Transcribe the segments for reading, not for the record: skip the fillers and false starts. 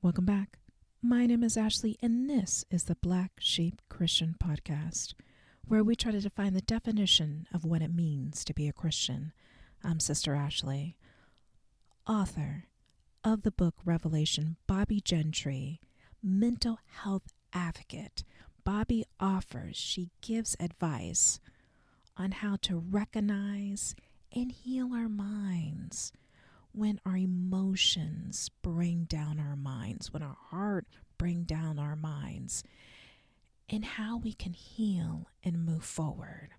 Welcome back. My name is Ashley, and this is the Black Sheep Christian Podcast, where we try to define the definition of what it means to be a Christian. I'm Sister Ashley, author of the book Revelation, Bobi Gentry, mental health advocate. Bobi she gives advice on how to recognize and heal our minds when our emotions bring down our minds, when our heart bring down our minds, and how we can heal and move forward.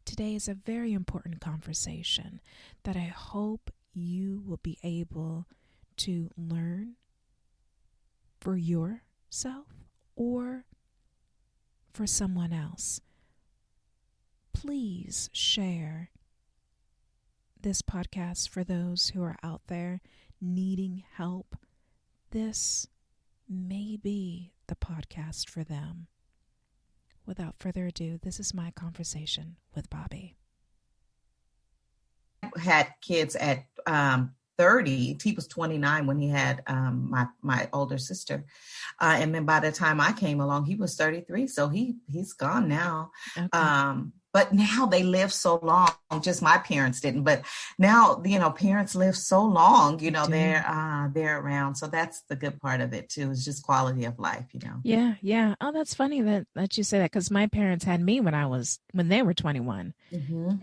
Today is a very important conversation that I hope you will be able to learn for yourself or for someone else. Please share this podcast for those who are out there needing help. This may be the podcast for them. Without further ado, this is my conversation with Bobi. Had kids at 30. He was 29 when he had my older sister. And then by the time I came along, he was 33. So he's gone now. Okay. But now they live so long. Just my parents didn't, but now, parents live so long, they're around. So that's the good part of it too. It's just quality of life, Yeah. Oh, that's funny that you say that, because my parents had me when they were 21,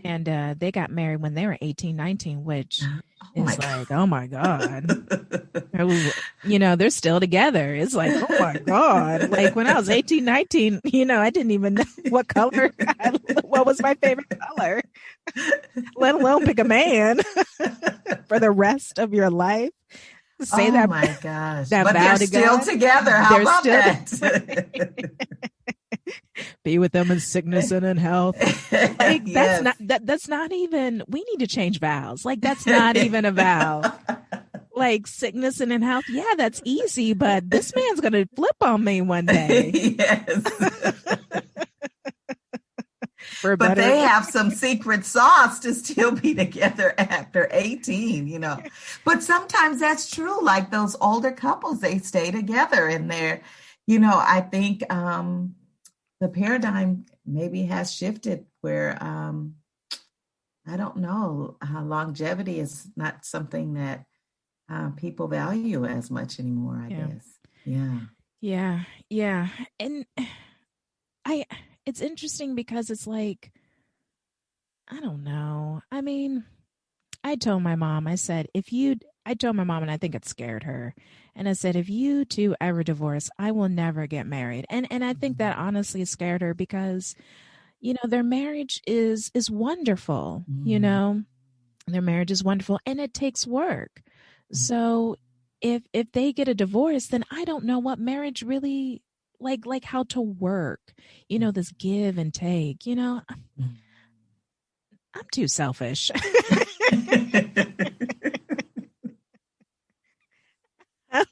and they got married when they were 18, 19, which is like, oh my God, they're still together. It's like, oh my God. Like when I was 18, 19, I didn't even know what color, what was my favorite color, let alone pick a man for the rest of your life. Say that. Oh my gosh. But they're still together. How about that? Be with them in sickness and in health. Like yes. That's not even, we need to change vows. Like that's not even a vow. Like sickness and in health. Yeah, that's easy, but this man's going to flip on me one day. Yes. But they have some secret sauce to still be together after 18, But sometimes that's true. Like those older couples, they stay together and they're, I think the paradigm maybe has shifted where, I don't know, longevity is not something that people value as much anymore, I guess. Yeah. And it's interesting because it's like, I don't know. I mean, I told my mom, and I think it scared her. And I said, if you two ever divorce, I will never get married. And I think that honestly scared her because, their marriage is wonderful, their marriage is wonderful and it takes work. So if they get a divorce, then I don't know what marriage really like how to work, this give and take, I'm too selfish. I'm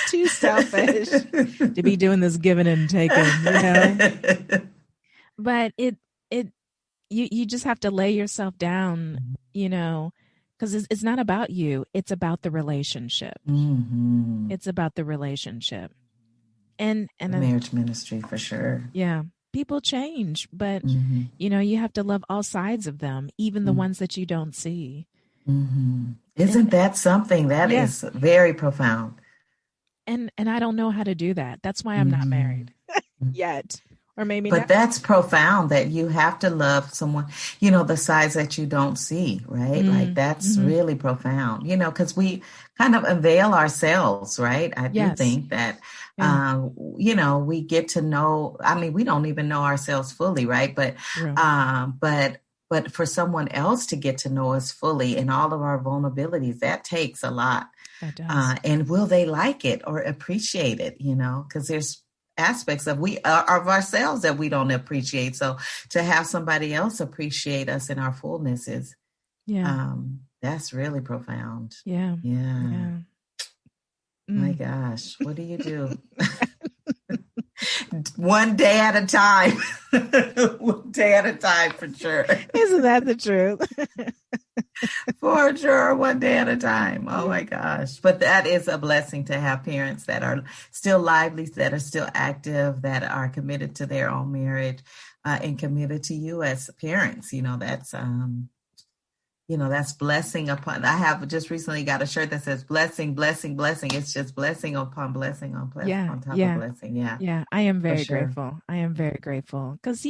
too selfish to be doing this giving and taking, but you just have to lay yourself down, because it's not about you. It's about the relationship. It's about the relationship. And the marriage ministry for sure. Yeah. People change, but you have to love all sides of them, even the ones that you don't see. Isn't that something that is very profound? And I don't know how to do that. That's why I'm not married yet. Or maybe but that's profound that you have to love someone, the sides that you don't see, right? Like that's really profound, because we kind of unveil ourselves, right? I do think that, we get to know, we don't even know ourselves fully, right? But for someone else to get to know us fully and all of our vulnerabilities, that takes a lot. That does. And will they like it or appreciate it, because there's aspects of ourselves that we don't appreciate. So to have somebody else appreciate us in our fullness is, that's really profound. Yeah. My gosh, what do you do? One day at a time. One day at a time for sure. Isn't that the truth? For sure, one day at a time. Oh my gosh. But that is a blessing to have parents that are still lively, that are still active, that are committed to their own marriage, and committed to you as parents. That's blessing upon. I have just recently got a shirt that says blessing, blessing, blessing. It's just blessing upon blessing Yeah, on top of yeah, blessing. Yeah, yeah. I am for very sure. grateful. I am very grateful because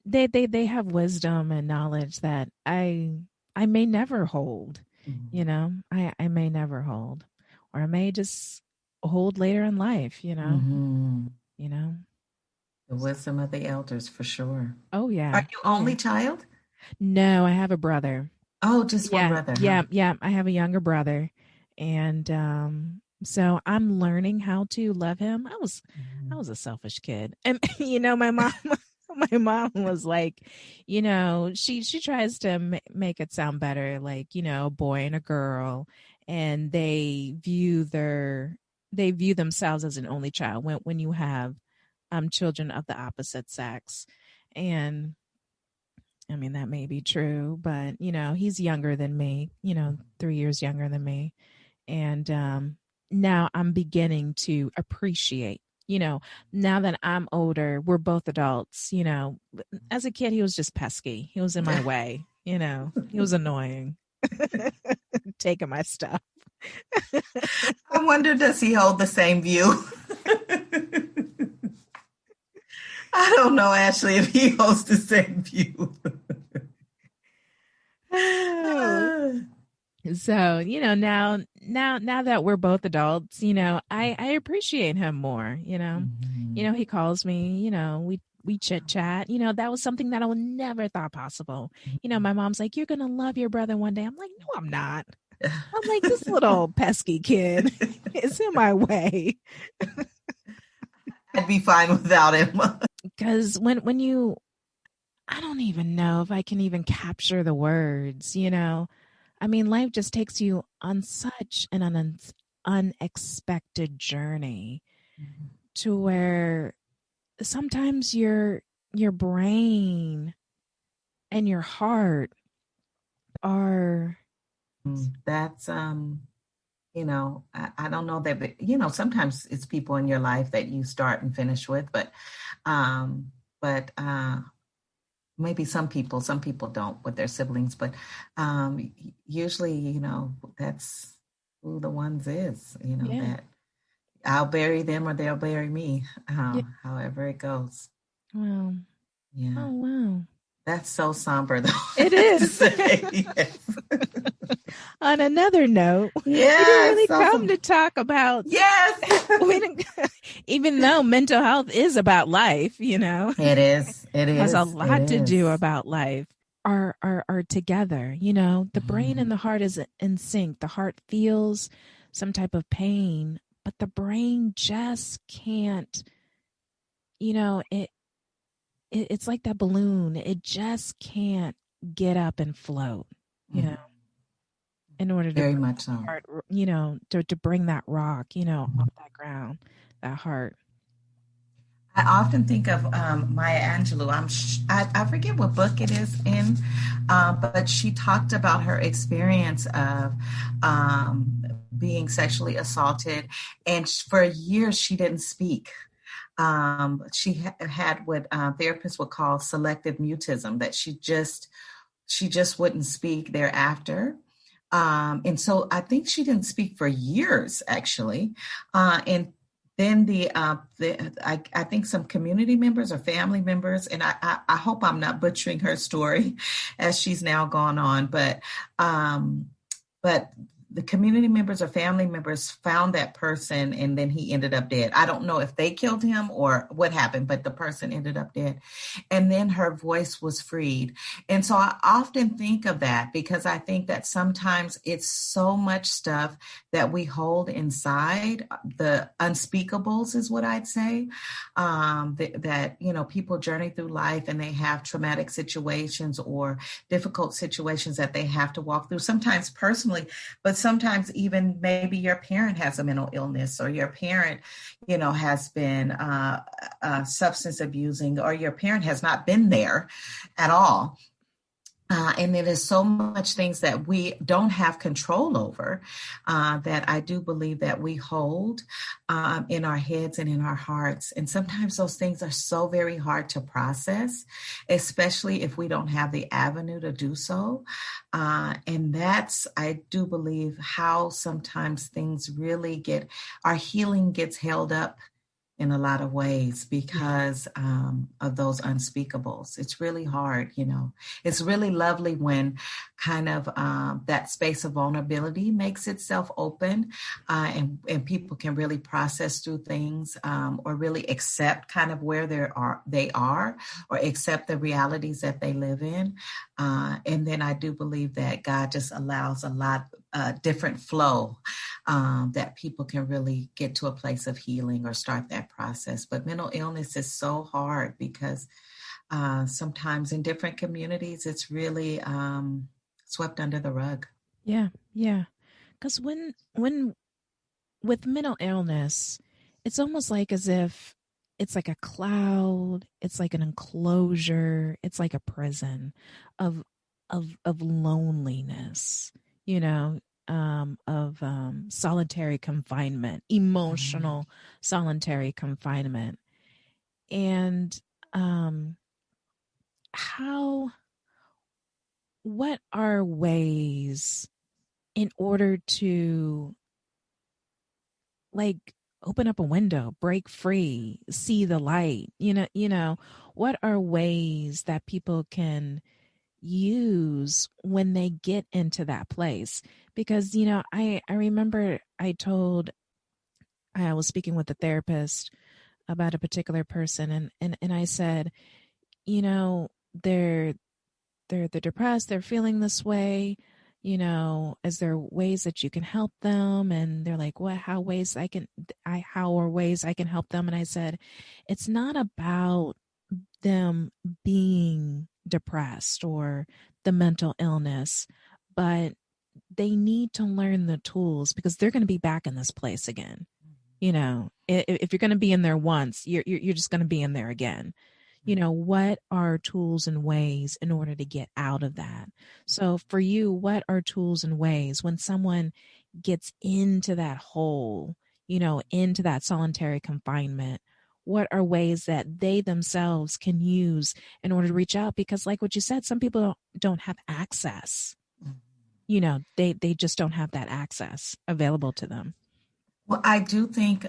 they have wisdom and knowledge that I may never hold. Mhm. I may never hold, or I may just hold later in life. Mhm. You know. The wisdom of the elders, for sure. Oh Are yeah. you Oh yeah. only child? No, I have a brother. Oh, just one Yeah, brother, huh? yeah, yeah. I have a younger brother, and so I'm learning how to love him. I Mhm. was a selfish kid, and my mom, my mom was like, she tries to make it sound better, like a boy and a girl, and they view themselves as an only child when you have children of the opposite sex, and I mean, that may be true, but he's younger than me, 3 years younger than me. And now I'm beginning to appreciate, now that I'm older, we're both adults, as a kid, he was just pesky. He was in my way, he was annoying, taking my stuff. I wonder, does he hold the same view? I don't know, Ashley, if he holds the same view. Oh. So, now that we're both adults, I appreciate him more, Mhm. he calls me, we chit chat. That was something that I would never thought possible. My mom's like, "You're gonna love your brother one day." I'm like, "No, I'm not." I'm like, "This little pesky kid is in my way." I'd be fine without him. Because when you I don't even know if I can even capture the words. I mean, life just takes you on such an unexpected journey to where sometimes your brain and your heart are That's I don't know that, but sometimes it's people in your life that you start and finish with, um, but maybe some people don't with their siblings, but usually, that's who the ones is, yeah. that I'll bury them or they'll bury me, Yeah. however it goes. Wow. Yeah, Oh wow. that's so somber though, I It have to is. say. Yes. On another note, we didn't Yes, really so come some, to talk about yes. we didn't, even though mental health is about life, It is. It has a is. It lot to do is. about life. Are together. The brain and Mhm. the heart is in sync. The heart feels some type of pain, but the brain just can't. It's like that balloon. It just can't get up and float. You know, Mhm. in order to Very bring much that so. heart, to bring that rock, off that ground, that heart. I often think of Maya Angelou. I forget what book it is in, but she talked about her experience of being sexually assaulted, and for years she didn't speak. She had what therapists would call selective mutism, that she just wouldn't speak thereafter. And so I think she didn't speak for years, actually. And then I think some community members or family members, and I hope I'm not butchering her story as she's now gone on, but the community members or family members found that person and then he ended up dead. I don't know if they killed him or what happened, but the person ended up dead. And then her voice was freed. And so I often think of that because I think that sometimes it's so much stuff that we hold inside. The unspeakables is what I'd say. That people journey through life and they have traumatic situations or difficult situations that they have to walk through, sometimes personally, but sometimes even maybe your parent has a mental illness or your parent, has been substance abusing, or your parent has not been there at all. And it is so much things that we don't have control over that I do believe that we hold in our heads and in our hearts. And sometimes those things are so very hard to process, especially if we don't have the avenue to do so. And that's, I do believe, how sometimes things really our healing gets held up in a lot of ways because of those unspeakables. It's really hard, It's really lovely when kind of that space of vulnerability makes itself open and people can really process through things or really accept kind of where they are or accept the realities that they live in. And then I do believe that God just allows a lot different flow that people can really get to a place of healing or start that process. But mental illness is so hard because sometimes in different communities, it's really swept under the rug. Yeah, yeah. Because when with mental illness, it's almost like as if it's like a cloud, it's like an enclosure, it's like a prison of loneliness, of solitary confinement, emotional solitary confinement. And what are ways in order to like open up a window, break free, see the light, what are ways that people can use when they get into that place? Because, I remember I was speaking with a therapist about a particular person and I said, they're depressed, they're feeling this way, is there ways that you can help them? And they're like, how are ways I can help them? And I said, it's not about them being depressed or the mental illness, but they need to learn the tools because they're going to be back in this place again. If you're going to be in there once, you're just going to be in there again. What are tools and ways in order to get out of that? So for you, what are tools and ways when someone gets into that hole, into that solitary confinement? What are ways that they themselves can use in order to reach out? Because like what you said, some people don't have access. They just don't have that access available to them. Well, I do think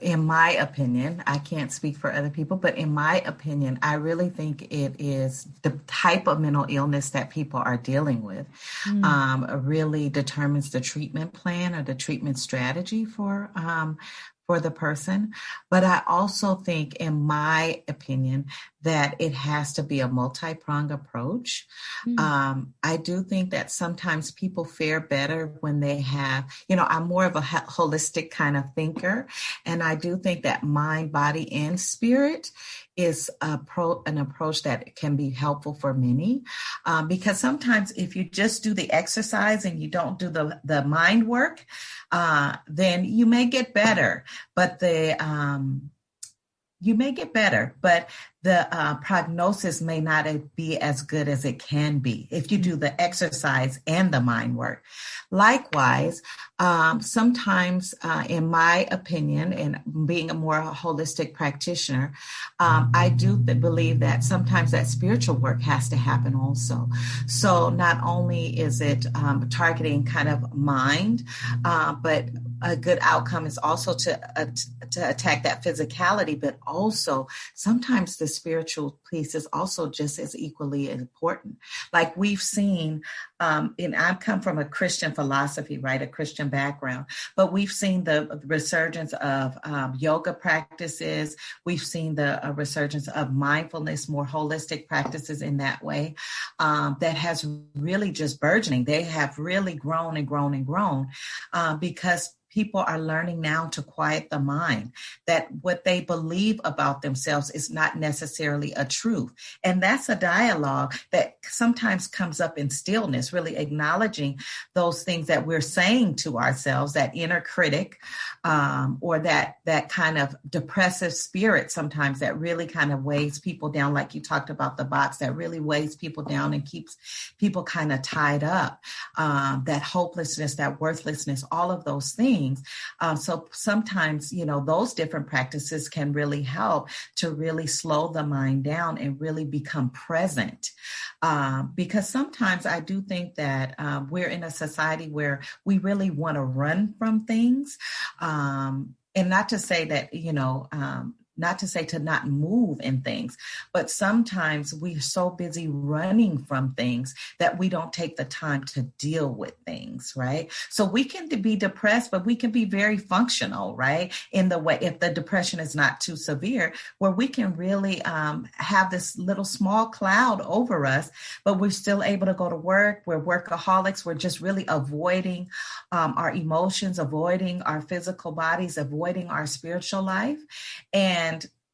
in my opinion, I can't speak for other people, but in my opinion, I really think it is the type of mental illness that people are dealing with really determines the treatment plan or the treatment strategy for the person. But I also think, in my opinion, that it has to be a multi-pronged approach. I do think that sometimes people fare better when they have, I'm more of a holistic kind of thinker. And I do think that mind, body, and spirit is an approach that can be helpful for many. Because sometimes if you just do the exercise and you don't do the mind work, then you may get better. But you may get better, but the prognosis may not be as good as it can be if you do the exercise and the mind work. Likewise, sometimes, in my opinion, and being a more holistic practitioner, I do believe that sometimes that spiritual work has to happen also. So not only is it targeting kind of mind, but a good outcome is also to attack that physicality, but also sometimes the spiritual piece is also just as equally important. Like we've seen, and I've come from a Christian philosophy, right, a Christian background, but we've seen the resurgence of yoga practices. We've seen the resurgence of mindfulness, more holistic practices in that way, that has really just burgeoning. They have really grown and grown and grown because people are learning now to quiet the mind, that what they believe about themselves is not necessarily a truth. And that's a dialogue that sometimes comes up in stillness, really acknowledging those things that we're saying to ourselves, that inner critic, or that kind of depressive spirit sometimes that really kind of weighs people down, like you talked about the box, that really weighs people down and keeps people kind of tied up, that hopelessness, that worthlessness, all of those things. So sometimes, those different practices can really help to really slow the mind down and really become present. Because sometimes I do think that we're in a society where we really want to run from things. And not to say that, not to say to not move in things, but sometimes we're so busy running from things that we don't take the time to deal with things, right? So we can be depressed, but we can be very functional, right? In the way, if the depression is not too severe, where we can really have this little small cloud over us, but we're still able to go to work. We're workaholics. We're just really avoiding our emotions, avoiding our physical bodies, avoiding our spiritual life. And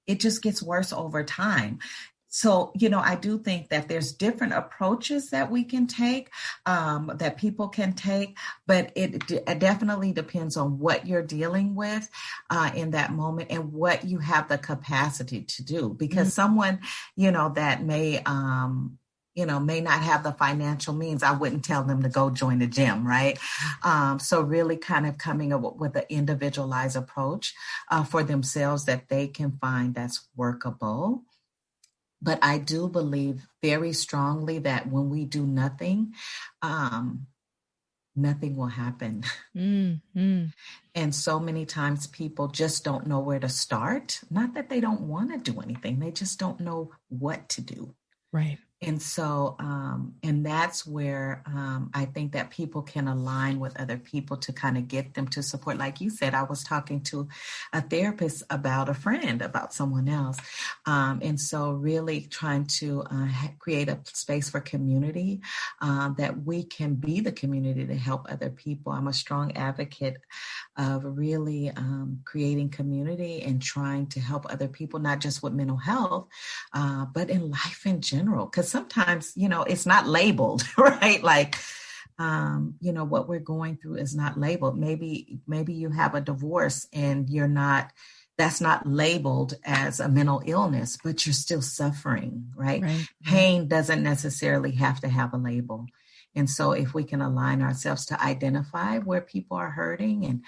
it just gets worse over time. So, I do think that there's different approaches that we can take, that people can take, but it definitely depends on what you're dealing with in that moment and what you have the capacity to do. Because someone, that may not have the financial means, I wouldn't tell them to go join the gym, right? So really kind of coming up with an individualized approach for themselves that they can find that's workable. But I do believe very strongly that when we do nothing, nothing will happen. Mm-hmm. And so many times people just don't know where to start. Not that they don't want to do anything. They just don't know what to do. Right. And so, and that's where I think that people can align with other people to kind of get them to support. Like you said, I was talking to a therapist about a friend, about someone else. And so really trying to create a space for community, that we can be the community to help other people. I'm a strong advocate of really creating community and trying to help other people, not just with mental health, but in life in general. Because sometimes, it's not labeled, right? Like, what we're going through is not labeled. Maybe you have a divorce and that's not labeled as a mental illness, but you're still suffering, right? Pain doesn't necessarily have to have a label. And so if we can align ourselves to identify where people are hurting and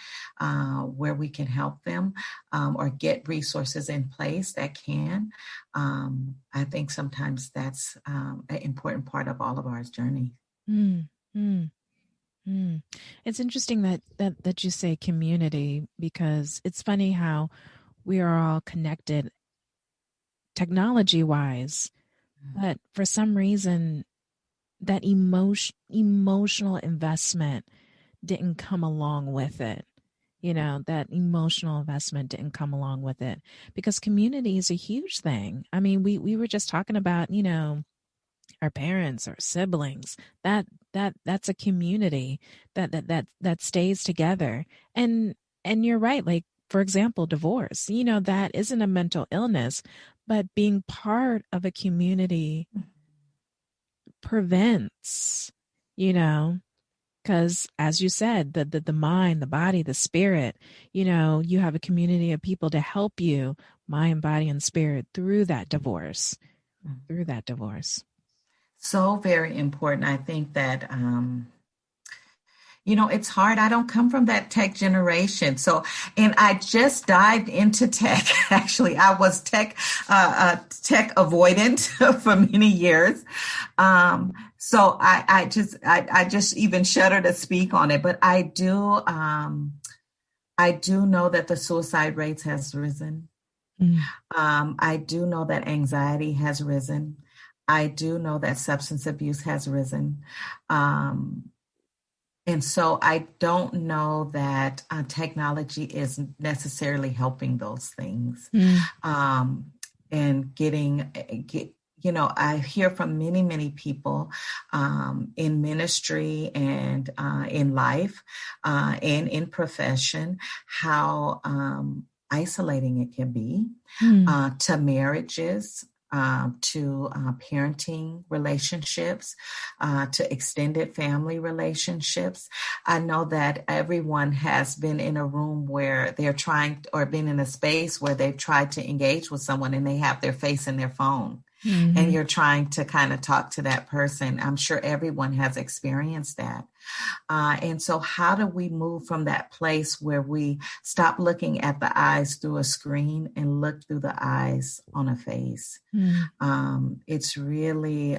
where we can help them or get resources in place that can, I think sometimes that's an important part of all of our journey. It's interesting that you say community, because it's funny how we are all connected technology-wise, but for some reason that emotional investment didn't come along with it. That emotional investment didn't come along with it, because community is a huge thing. I mean, we were just talking about, our parents, our siblings, that's a community that stays together. And you're right. Like, for example, divorce, that isn't a mental illness, but being part of a community prevents, because as you said, the mind, the body, the spirit, you have a community of people to help you, mind, body, and spirit through that divorce. So very important. I think that, it's hard. I don't come from that tech generation. So, and I just dived into tech. Actually, I was tech avoidant for many years. So I just even shudder to speak on it, but I do know that the suicide rates has risen. I do know that anxiety has risen. I do know that substance abuse has risen. And so I don't know that technology is necessarily helping those things. And I hear from many, many people in ministry and in life and in profession how isolating it can be to marriages, to parenting relationships, to extended family relationships. I know that everyone has been in a room where they're trying, or been in a space where they've tried to engage with someone and they have their face in their phone. And you're trying to kind of talk to that person. I'm sure everyone has experienced that. And so how do we move from that place where we stop looking at the eyes through a screen and look through the eyes on a face? It's really,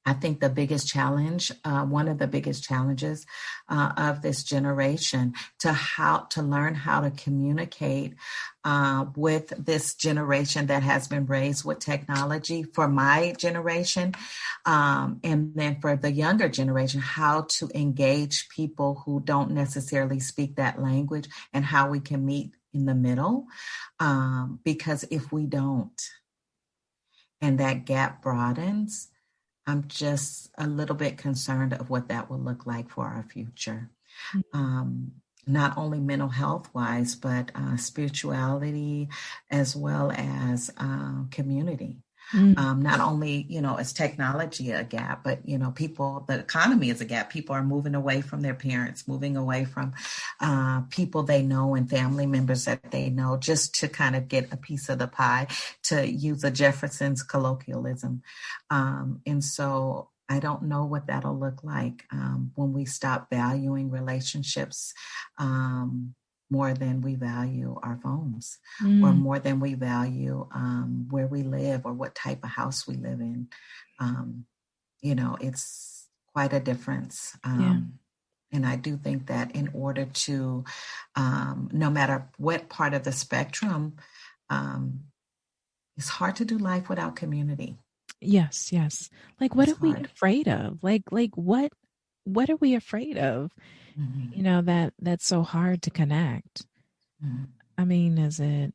I think the biggest challenge, one of the biggest challenges of this generation, to learn how to communicate with this generation that has been raised with technology, for my generation, and then for the younger generation, how to engage people who don't necessarily speak that language, and how we can meet in the middle. Because if we don't, and that gap broadens, I'm just a little bit concerned of what that will look like for our future. Not only mental health wise, but spirituality, as well as community. Not only, is technology a gap, but, the economy is a gap. People are moving away from their parents, moving away from people they know and family members that they know, just to kind of get a piece of the pie, to use a Jefferson's colloquialism. And so I don't know what that'll look like when we stop valuing relationships more than we value our phones, or more than we value where we live, or what type of house we live in. It's quite a difference. And I do think that in order to, no matter what part of the spectrum, it's hard to do life without community. Yes. Like, what are we afraid of? Like what are we afraid of? That's so hard to connect. I mean, is it,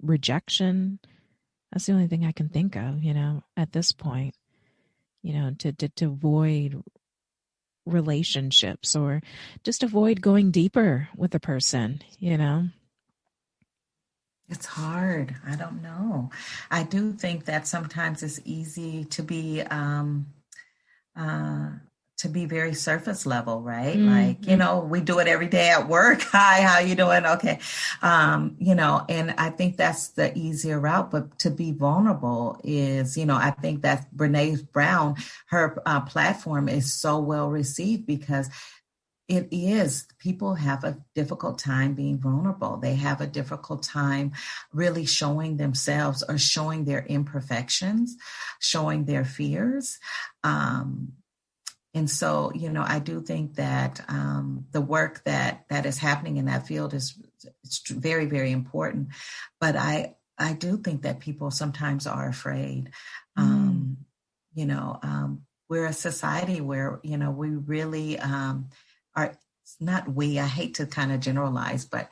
rejection? That's the only thing I can think of, at this point, to avoid relationships, or just avoid going deeper with a person, It's hard. I don't know. I do think that sometimes it's easy to be very surface level, right? Like, we do it every day at work. Hi, how you doing? Okay. And I think that's the easier route, but to be vulnerable is, I think that Brene Brown, her platform is so well received, because it is, people have a difficult time being vulnerable. They have a difficult time really showing themselves, or showing their imperfections, showing their fears. And so, I do think that the work that is happening in that field is very, very important. But I do think that people sometimes are afraid. We're a society where, we really not we, I hate to kind of generalize, but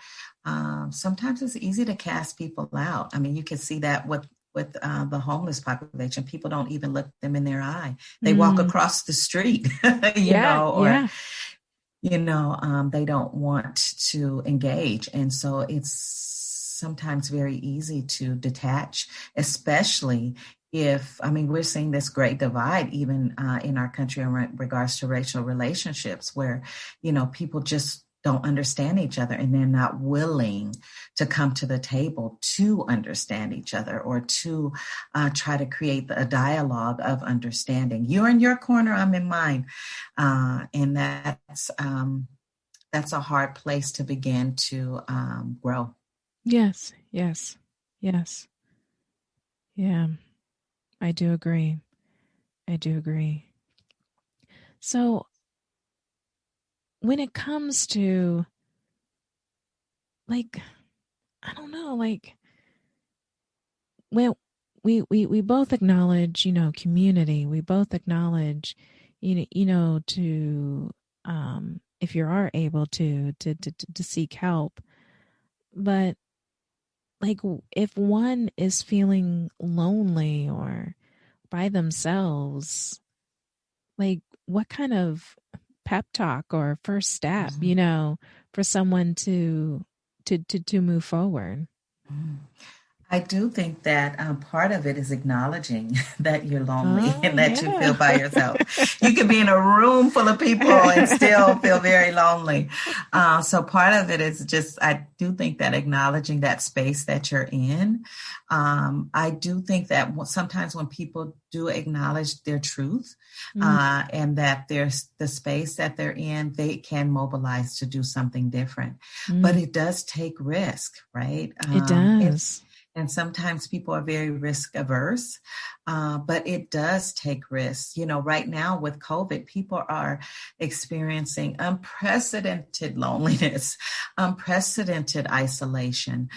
sometimes it's easy to cast people out. I mean, you can see that with the homeless population. People don't even look them in their eye. They walk across the street, they don't want to engage. And so it's sometimes very easy to detach, especially we're seeing this great divide even in our country in regards to racial relationships, where, people just don't understand each other, and they're not willing to come to the table to understand each other, or to try to create a dialogue of understanding. You're in your corner, I'm in mine. And that's a hard place to begin to grow. Yes. Yeah. I do agree. So when it comes to, like, I don't know, like, well, we both acknowledge, community. We both acknowledge, to, if you are able to seek help. But like if one is feeling lonely or by themselves, like what kind of pep talk or first step, Mhm. for someone to move forward? Mhm. I do think that part of it is acknowledging that you're lonely Oh, and that you feel yeah. by yourself. You can be in a room full of people and still feel very lonely. So part of it is just, I do think that acknowledging that space that you're in. I do think that sometimes when people do acknowledge their truth Mm, and that there's the space that they're in, they can mobilize to do something different. But mm, it does take risk, right? it does. And sometimes people are very risk averse, but it does take risks. Right now with COVID, people are experiencing unprecedented loneliness, unprecedented isolation,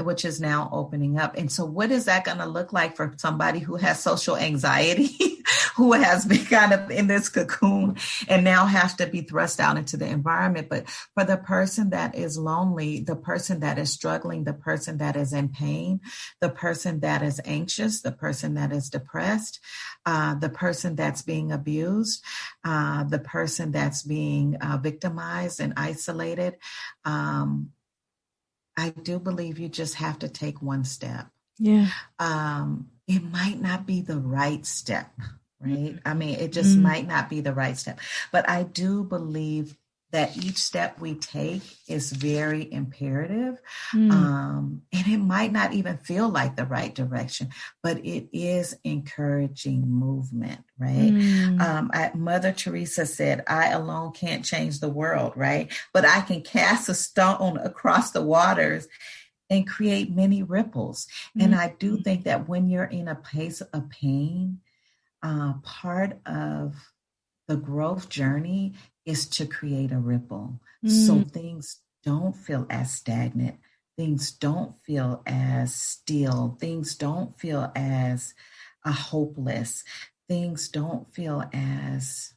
which is now opening up. And so, what is that going to look like for somebody who has social anxiety, who has been kind of in this cocoon and now has to be thrust out into the environment? But for the person that is lonely, the person that is struggling, the person that is in pain, the person that is anxious, the person that is depressed, the person that's being abused, the person that's being victimized and isolated. I do believe you just have to take one step. Yeah. It might not be the right step, right? I mean, it just Mm, might not be the right step. But I do believe that each step we take is very imperative. mm, And it might not even feel like the right direction, but it is encouraging movement, right? mm, Mother Teresa said, I alone can't change the world, right? But I can cast a stone across the waters and create many ripples. And mm, I do think that when you're in a place of pain, part of the growth journey is to create a ripple so mm, things don't feel as stagnant, things don't feel as still, things don't feel as hopeless, things don't feel as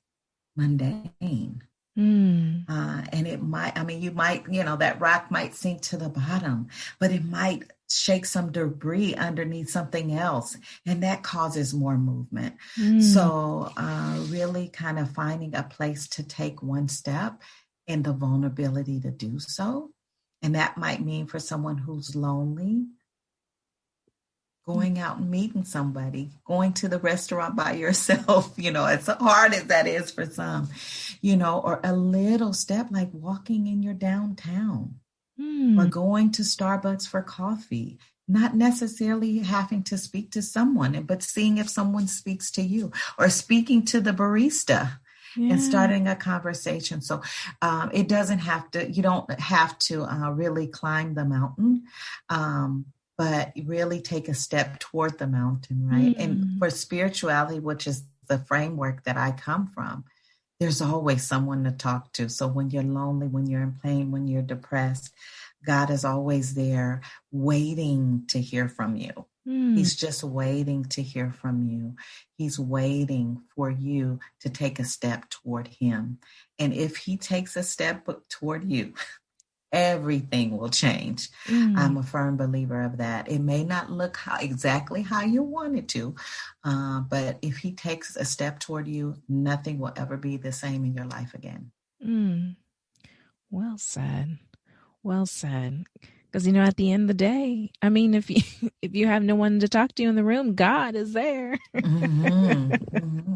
mundane. mm, And it might, I mean, that rock might sink to the bottom, but it might shake some debris underneath something else, and that causes more movement. mm, So, really kind of finding a place to take one step and the vulnerability to do so. And that might mean for someone who's lonely, going out and meeting somebody, going to the restaurant by yourself, as hard as that is for some, or a little step like walking in your downtown or mm, going to Starbucks for coffee, not necessarily having to speak to someone, but seeing if someone speaks to you or speaking to the barista and yeah. starting a conversation. So it doesn't have to, you don't have to really climb the mountain. But really take a step toward the mountain, right? And Mm, for spirituality, which is the framework that I come from, there's always someone to talk to. So when you're lonely, when you're in pain, when you're depressed, God is always there waiting to hear from you. mm, He's just waiting to hear from you. He's waiting for you to take a step toward him. And if he takes a step toward you, everything will change. I'm mm, a firm believer of that. It may not look exactly how you want it to, but if he takes a step toward you, nothing will ever be the same in your life again. mm. Well said. Well said. Because at the end of the day, I mean, if you if you have no one to talk to in the room, God is there. Mm-hmm. Mm-hmm.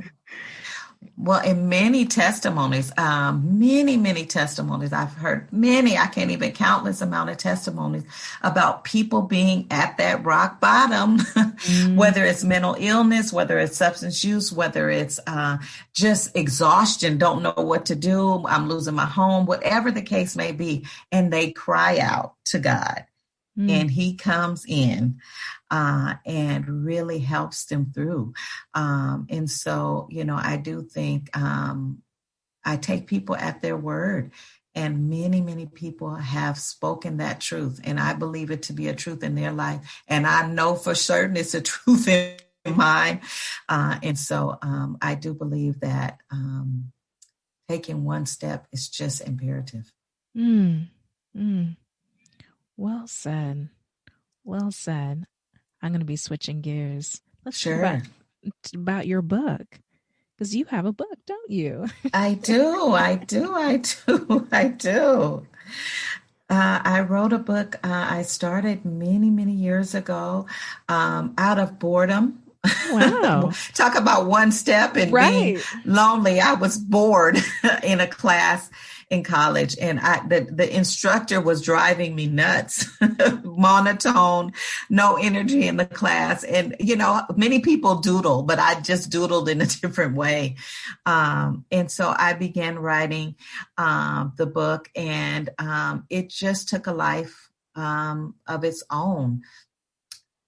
Well, in many testimonies, many testimonies, I've heard many, I can't even countless amount of testimonies about people being at that rock bottom, Mm, whether it's mental illness, whether it's substance use, whether it's just exhaustion, don't know what to do, I'm losing my home, whatever the case may be. And they cry out to God mm, and he comes in and really helps them through. And so, I do think I take people at their word. And many people have spoken that truth. And I believe it to be a truth in their life. And I know for certain it's a truth in mine. And so I do believe that taking one step is just imperative. mm, mm. Well said. Well said. I'm going to be switching gears. Let's talk Sure. about your book, because you have a book, don't you? I do. I do. I do. I do. I wrote a book. I started many, many years ago out of boredom. Wow. Talk about one step and being Right. lonely. I was bored in a class in college, and the instructor was driving me nuts. Monotone, no energy in the class, and many people doodle, but I just doodled in a different way. And so I began writing the book, and it just took a life of its own.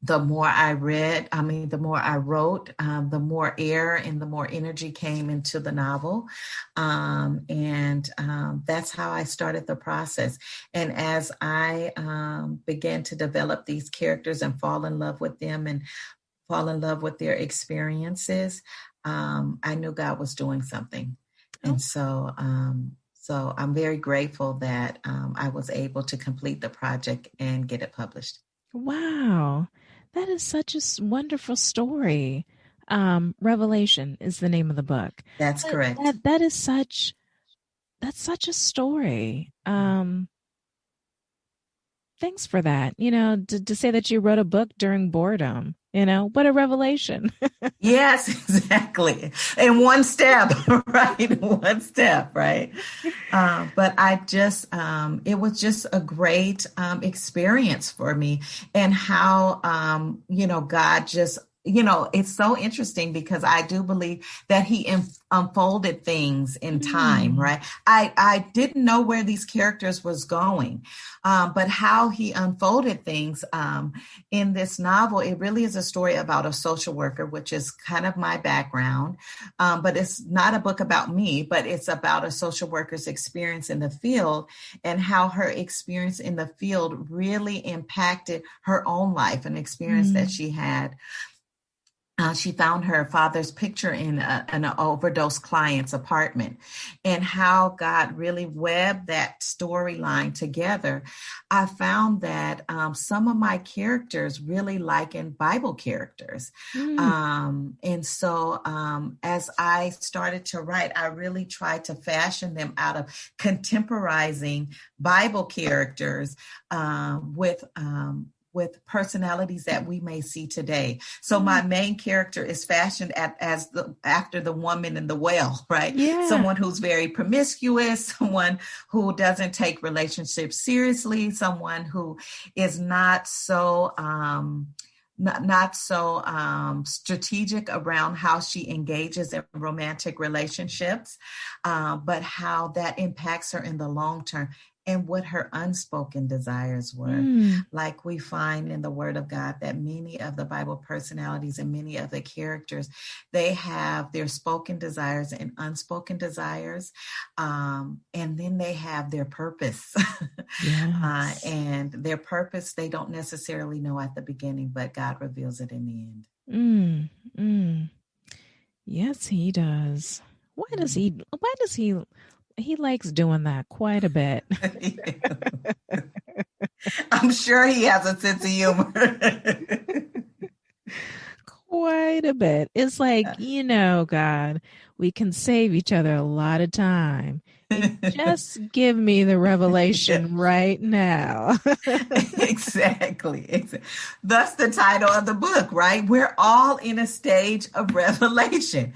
The more I read, the more I wrote, the more air and the more energy came into the novel. And that's how I started the process. And as I began to develop these characters and fall in love with them and fall in love with their experiences, I knew God was doing something. And so I'm very grateful that I was able to complete the project and get it published. Wow. That is such a wonderful story. Revelation is the name of the book. That's correct. That's such a story. Thanks for that. To say that you wrote a book during boredom, what a revelation. Yes, exactly. In one step, right? One step, right? But it was just a great experience for me, and how, God just, it's so interesting because I do believe that he unfolded things in time, right? I didn't know where these characters was going, but how he unfolded things in this novel. It really is a story about a social worker, which is kind of my background, but it's not a book about me, but it's about a social worker's experience in the field and how her experience in the field really impacted her own life, an experience that she had. She found her father's picture in an overdose client's apartment, and how God really webbed that storyline together. I found that some of my characters really liken Bible characters. And so as I started to write, I really tried to fashion them out of contemporizing Bible characters with personalities that we may see today. So my main character is fashioned after the woman in the well, right? Yeah. Someone who's very promiscuous, someone who doesn't take relationships seriously, someone who is not so strategic around how she engages in romantic relationships, but how that impacts her in the long term, and what her unspoken desires were. Like we find in the Word of God that many of the Bible personalities and many of the characters, they have their spoken desires and unspoken desires, and then they have their purpose. Yes. And their purpose, they don't necessarily know at the beginning, but God reveals it in the end. Yes, he does. Why does he likes doing that quite a bit? I'm sure he has a sense of humor. Quite a bit. It's like, God, we can save each other a lot of time. Just give me the revelation right now. Exactly. Thus the title of the book, right? We're all in a stage of revelation.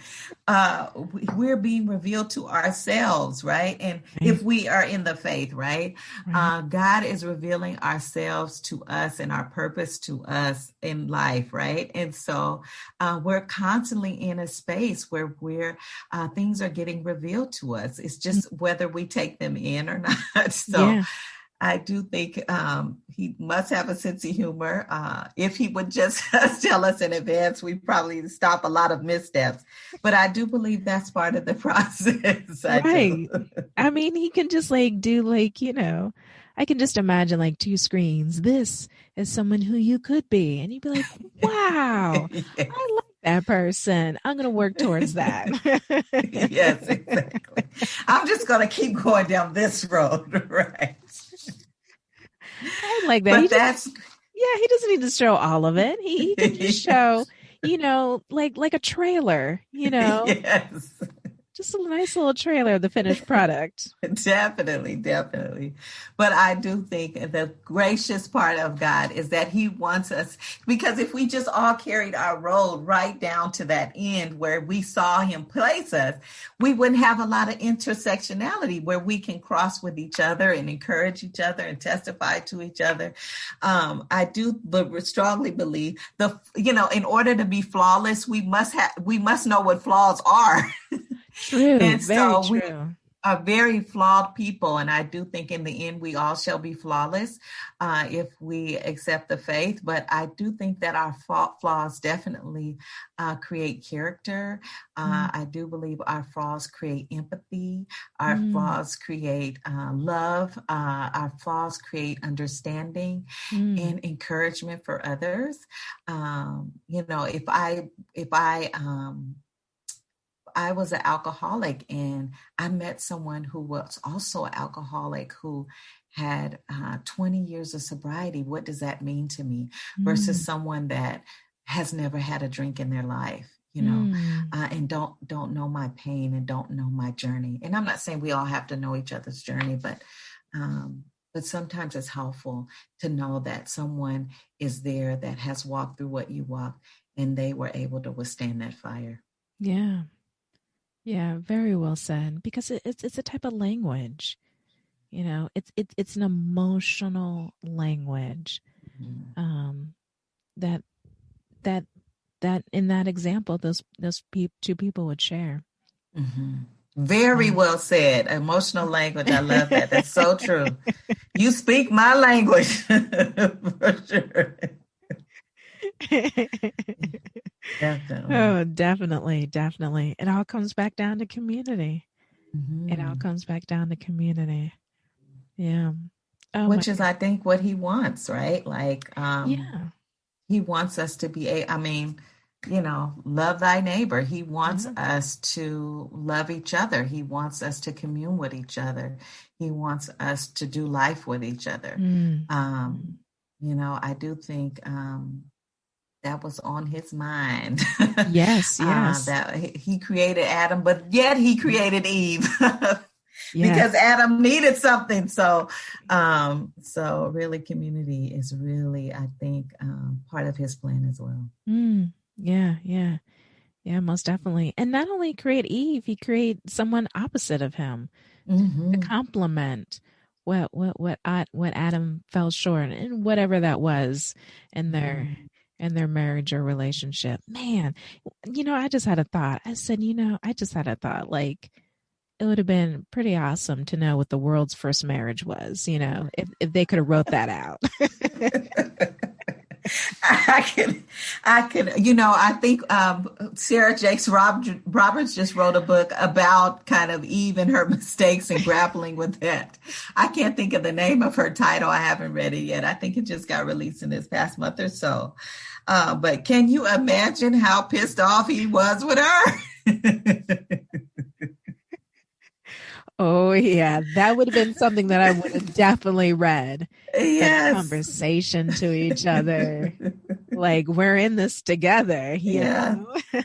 We're being revealed to ourselves, right? And if we are in the faith, right? God is revealing ourselves to us and our purpose to us in life, right? And so we're constantly in a space where things are getting revealed to us. It's just whether we take them in or not. So I do think he must have a sense of humor. If he would just tell us in advance, we'd probably stop a lot of missteps. But I do believe that's part of the process. Right. I mean, he can just do I can just imagine two screens. This is someone who you could be. And you'd be like, wow, I like that person. I'm going to work towards that. Yes, exactly. I'm just going to keep going down this road, right? I like that. Yeah, he doesn't need to show all of it. He can just show, like a trailer, Yes. just a nice little trailer of the finished product. Definitely, definitely. But I do think the gracious part of God is that he wants us, because if we just all carried our road right down to that end where we saw him place us, we wouldn't have a lot of intersectionality where we can cross with each other and encourage each other and testify to each other. I do strongly believe in order to be flawless, we must know what flaws are. True, And very so we true. are very flawed people. And I do think in the end, we all shall be flawless if we accept the faith. But I do think that our flaws definitely create character. I do believe our flaws create empathy. Our flaws create love. Our flaws create understanding and encouragement for others. If I was an alcoholic and I met someone who was also an alcoholic who had 20 years of sobriety. What does that mean to me versus someone that has never had a drink in their life, and don't know my pain and don't know my journey. And I'm not saying we all have to know each other's journey, but sometimes it's helpful to know that someone is there that has walked through what you walked and they were able to withstand that fire. Yeah. Yeah, very well said. Because it's a type of language, it's an emotional language. That in that example, those two people would share. Very well said. Emotional language. I love that. That's so true. You speak my language for sure. Definitely. Oh, definitely. It all comes back down to community. It all comes back down to community. Yeah. Oh, which is, I think, what he wants, right? Like, yeah. He wants us to be, love thy neighbor. He wants us to love each other. He wants us to commune with each other. He wants us to do life with each other. I do think that was on his mind. Yes. That he created Adam, but yet he created Eve. Because Adam needed something. So really community is really, I think, part of his plan as well. Yeah, most definitely. And not only create Eve, he create someone opposite of him to complement what Adam fell short and whatever that was in their marriage or relationship. Man, I just had a thought. I said, like, it would have been pretty awesome to know what the world's first marriage was, if they could have wrote that out. I can, I think Sarah Jakes Roberts just wrote a book about kind of Eve and her mistakes and grappling with that. I can't think of the name of her title. I haven't read it yet. I think it just got released in this past month or so. But can you imagine how pissed off he was with her? Oh, yeah. That would have been something that I would have definitely read. Yes. The conversation to each other. Like, we're in this together. Yeah.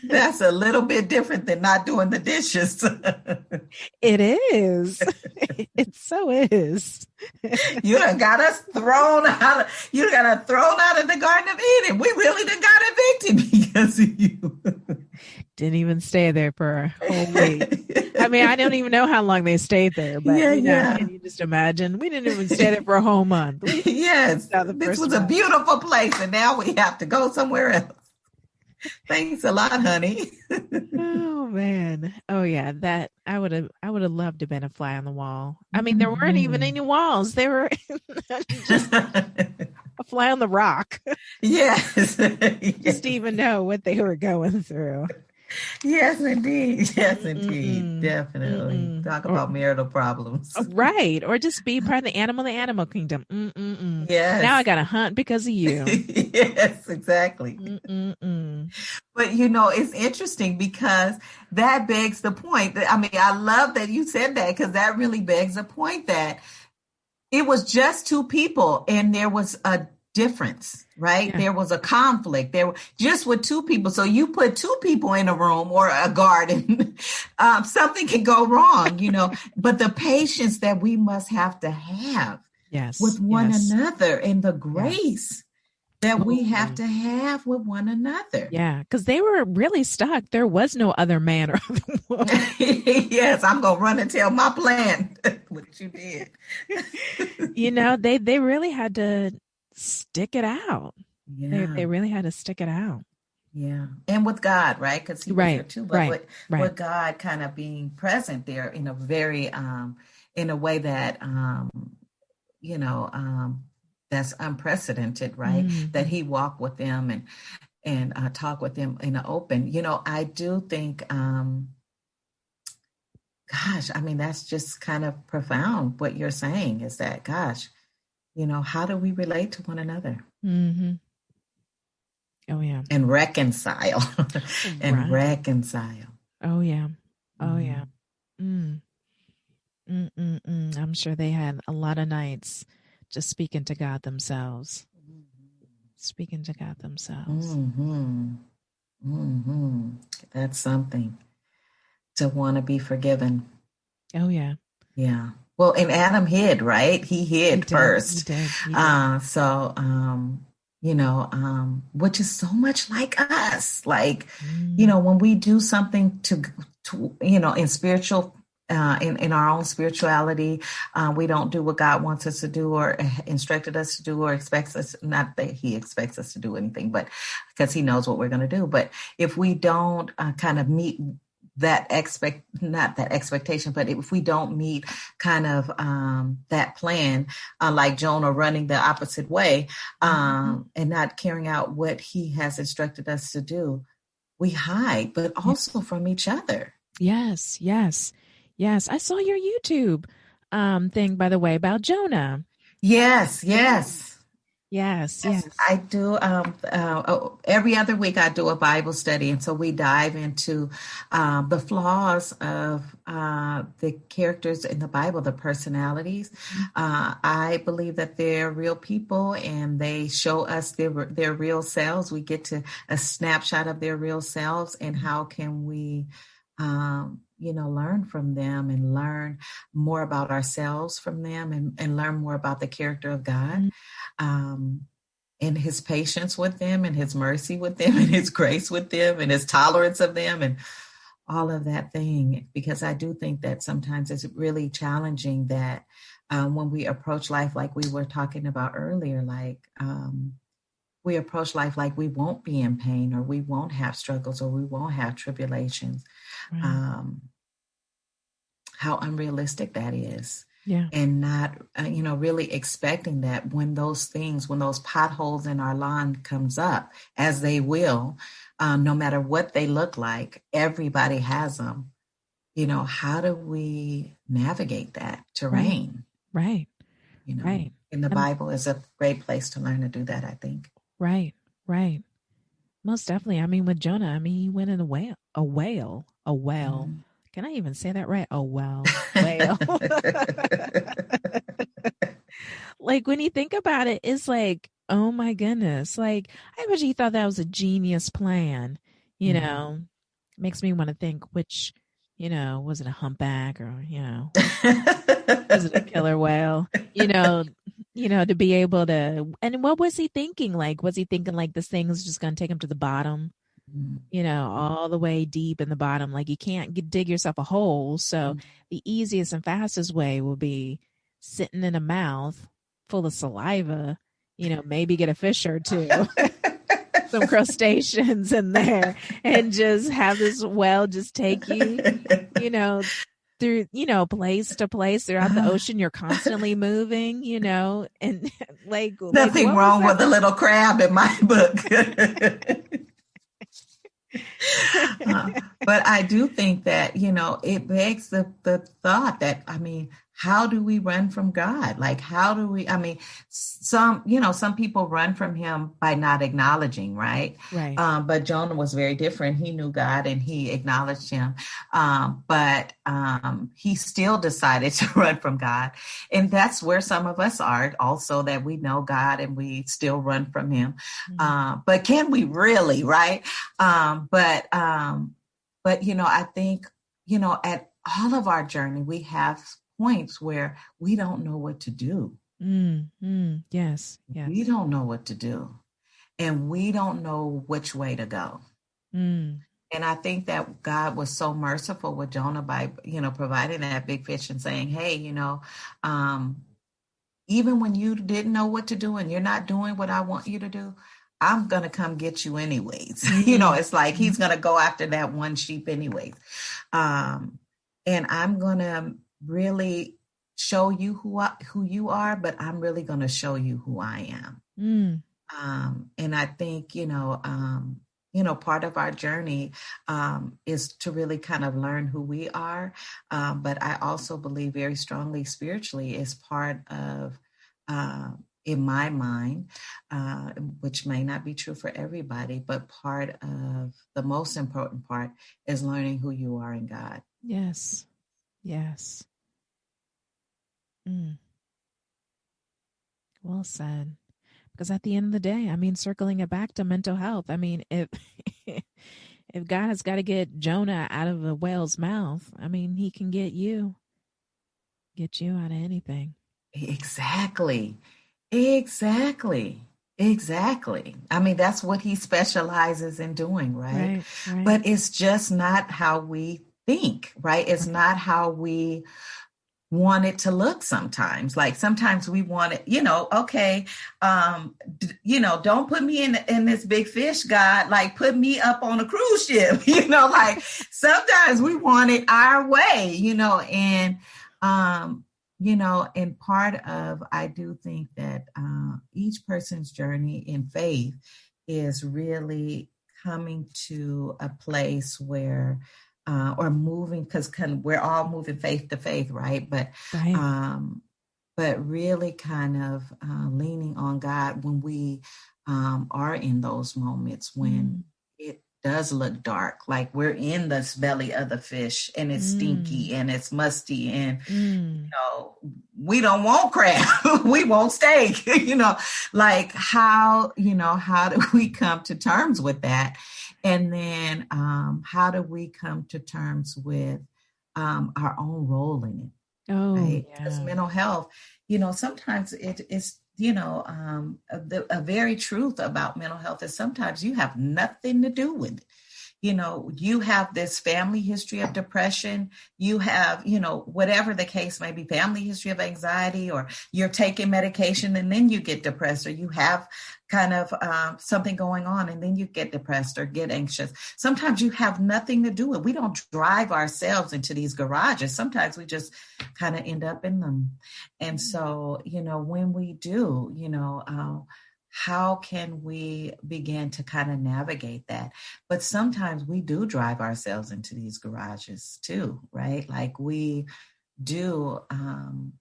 That's a little bit different than not doing the dishes. It is. It so is. You done got us thrown out. You got us thrown out of the Garden of Eden. We really done got evicted because of you. Didn't even stay there for a whole week. I mean, I don't even know how long they stayed there, but can you just imagine? We didn't even stay there for a whole month. Yes, this was a beautiful place, and now we have to go somewhere else. Thanks a lot, honey. Oh man. Oh yeah. That I would have loved to have been a fly on the wall. I mean, there weren't even any walls. They were just a fly on the rock. Yes. Just to even know what they were going through. Yes, indeed. Yes, indeed. Definitely. Talk about marital problems. Right. Or just be part of the animal kingdom. Yes. Now I got to hunt because of you. Yes, exactly. But, it's interesting because that begs the point. I mean, I love that you said that because that really begs the point that it was just two people and there was a difference, right? Yeah. There was a conflict there just with two people. So you put two people in a room or a garden, something can go wrong, but the patience that we must have to have with one another and the grace that we have to have with one another. Yeah, because they were really stuck. There was no other man or other woman. Yes, I'm going to run and tell my plan what you did. They really had to stick it out. Yeah. They really had to stick it out. Yeah. And with God, right? Because he was there too. But with God kind of being present there in a very, in a way that, that's unprecedented, right? Mm-hmm. That he walked with them and talk with them in the open. I do think, that's just kind of profound. What you're saying is that, gosh, how do we relate to one another? Mm-hmm. Oh, yeah. And reconcile. Reconcile. Oh, yeah. Oh, yeah. I'm sure they had a lot of nights just speaking to God themselves. Speaking to God themselves. That's something. To want to be forgiven. Oh, yeah. Yeah. Well, and Adam hid, right? He hid first. He did. Which is so much like us. Like, when we do something to in spiritual, in our own spirituality, we don't do what God wants us to do or instructed us to do or expects us, not that he expects us to do anything, but because he knows what we're going to do. But if we don't kind of meet not that expectation, but if we don't meet kind of that plan, like Jonah running the opposite way and not carrying out what he has instructed us to do, we hide, but also from each other. Yes. I saw your YouTube thing, by the way, about Jonah. Yes. I do. Every other week I do a Bible study. And so we dive into the flaws of the characters in the Bible, the personalities. I believe that they're real people and they show us their real selves. We get to a snapshot of their real selves, and how can we learn from them and learn more about ourselves from them and learn more about the character of God. And his patience with them and his mercy with them and his grace with them and his tolerance of them and all of that thing. Because I do think that sometimes it's really challenging that when we approach life, like we were talking about earlier, we approach life like we won't be in pain or we won't have struggles or we won't have tribulations. Right. How unrealistic that is. Yeah. And not, really expecting that when those potholes in our lawn comes up, as they will, no matter what they look like, everybody has them. How do we navigate that terrain? Right. Right. And the Bible is a great place to learn to do that, I think. Right. Most definitely. I mean, with Jonah, he went in a whale. Mm-hmm. Can I even say that right? Whale. Like, when you think about it, it's like, oh my goodness. Like, I bet he thought that was a genius plan. Makes me want to think which, was it a humpback or, was it a killer whale? To be able to, and what was he thinking? Like, was he thinking like this thing is just going to take him to the bottom? All the way deep in the bottom, like you can't dig yourself a hole. So the easiest and fastest way will be sitting in a mouth full of saliva, maybe get a fish or two, some crustaceans in there, and just have this whale just take you, through, place to place throughout the ocean. You're constantly moving, and like nothing wrong with a little crab in my book. But I do think that, it begs the thought that, how do we run from God? Like, how do we, I mean, some people run from him by not acknowledging, right? Right. But Jonah was very different. He knew God and he acknowledged him. But he still decided to run from God. And that's where some of us are also, that we know God and we still run from him. But can we really, right? But I think, at all of our journey, we have points where we don't know what to do. Yes. We don't know what to do. And we don't know which way to go. And I think that God was so merciful with Jonah by, providing that big fish and saying, hey, even when you didn't know what to do and you're not doing what I want you to do, I'm going to come get you anyways. It's like he's going to go after that one sheep anyways. And I'm going to really show you who you are, but I'm really going to show you who I am. And I think, part of our journey is to really kind of learn who we are. But I also believe very strongly spiritually is part of, in my mind, which may not be true for everybody, but part of the most important part is learning who you are in God. Yes. Well said. Because at the end of the day, I mean, circling it back to mental health, I mean, if God has got to get Jonah out of the whale's mouth, I mean, he can get you out of anything. Exactly. I mean, that's what he specializes in doing, right? But it's just not how we think, right? It's not how we want it to look sometimes. Like sometimes we want it, okay, don't put me in this big fish, God, like put me up on a cruise ship, like sometimes we want it our way, and part of, I do think that each person's journey in faith is really coming to a place where, or moving, because we're all moving faith to faith, right? But really kind of leaning on God when we are in those moments when it does look dark, like we're in the belly of the fish and it's stinky and it's musty and we don't want crab, we want steak, like how do we come to terms with that? And then how do we come to terms with our own role in it? Right? Because mental health, sometimes it is, a very truth about mental health is sometimes you have nothing to do with it. You have this family history of depression, you have, whatever the case may be, family history of anxiety, or you're taking medication and then you get depressed, or you have kind of something going on and then you get depressed or get anxious. Sometimes you have nothing to do with it. We don't drive ourselves into these garages. Sometimes we just kind of end up in them. And so, when we do, how can we begin to kind of navigate that? But sometimes we do drive ourselves into these garages too, right? Like we do harm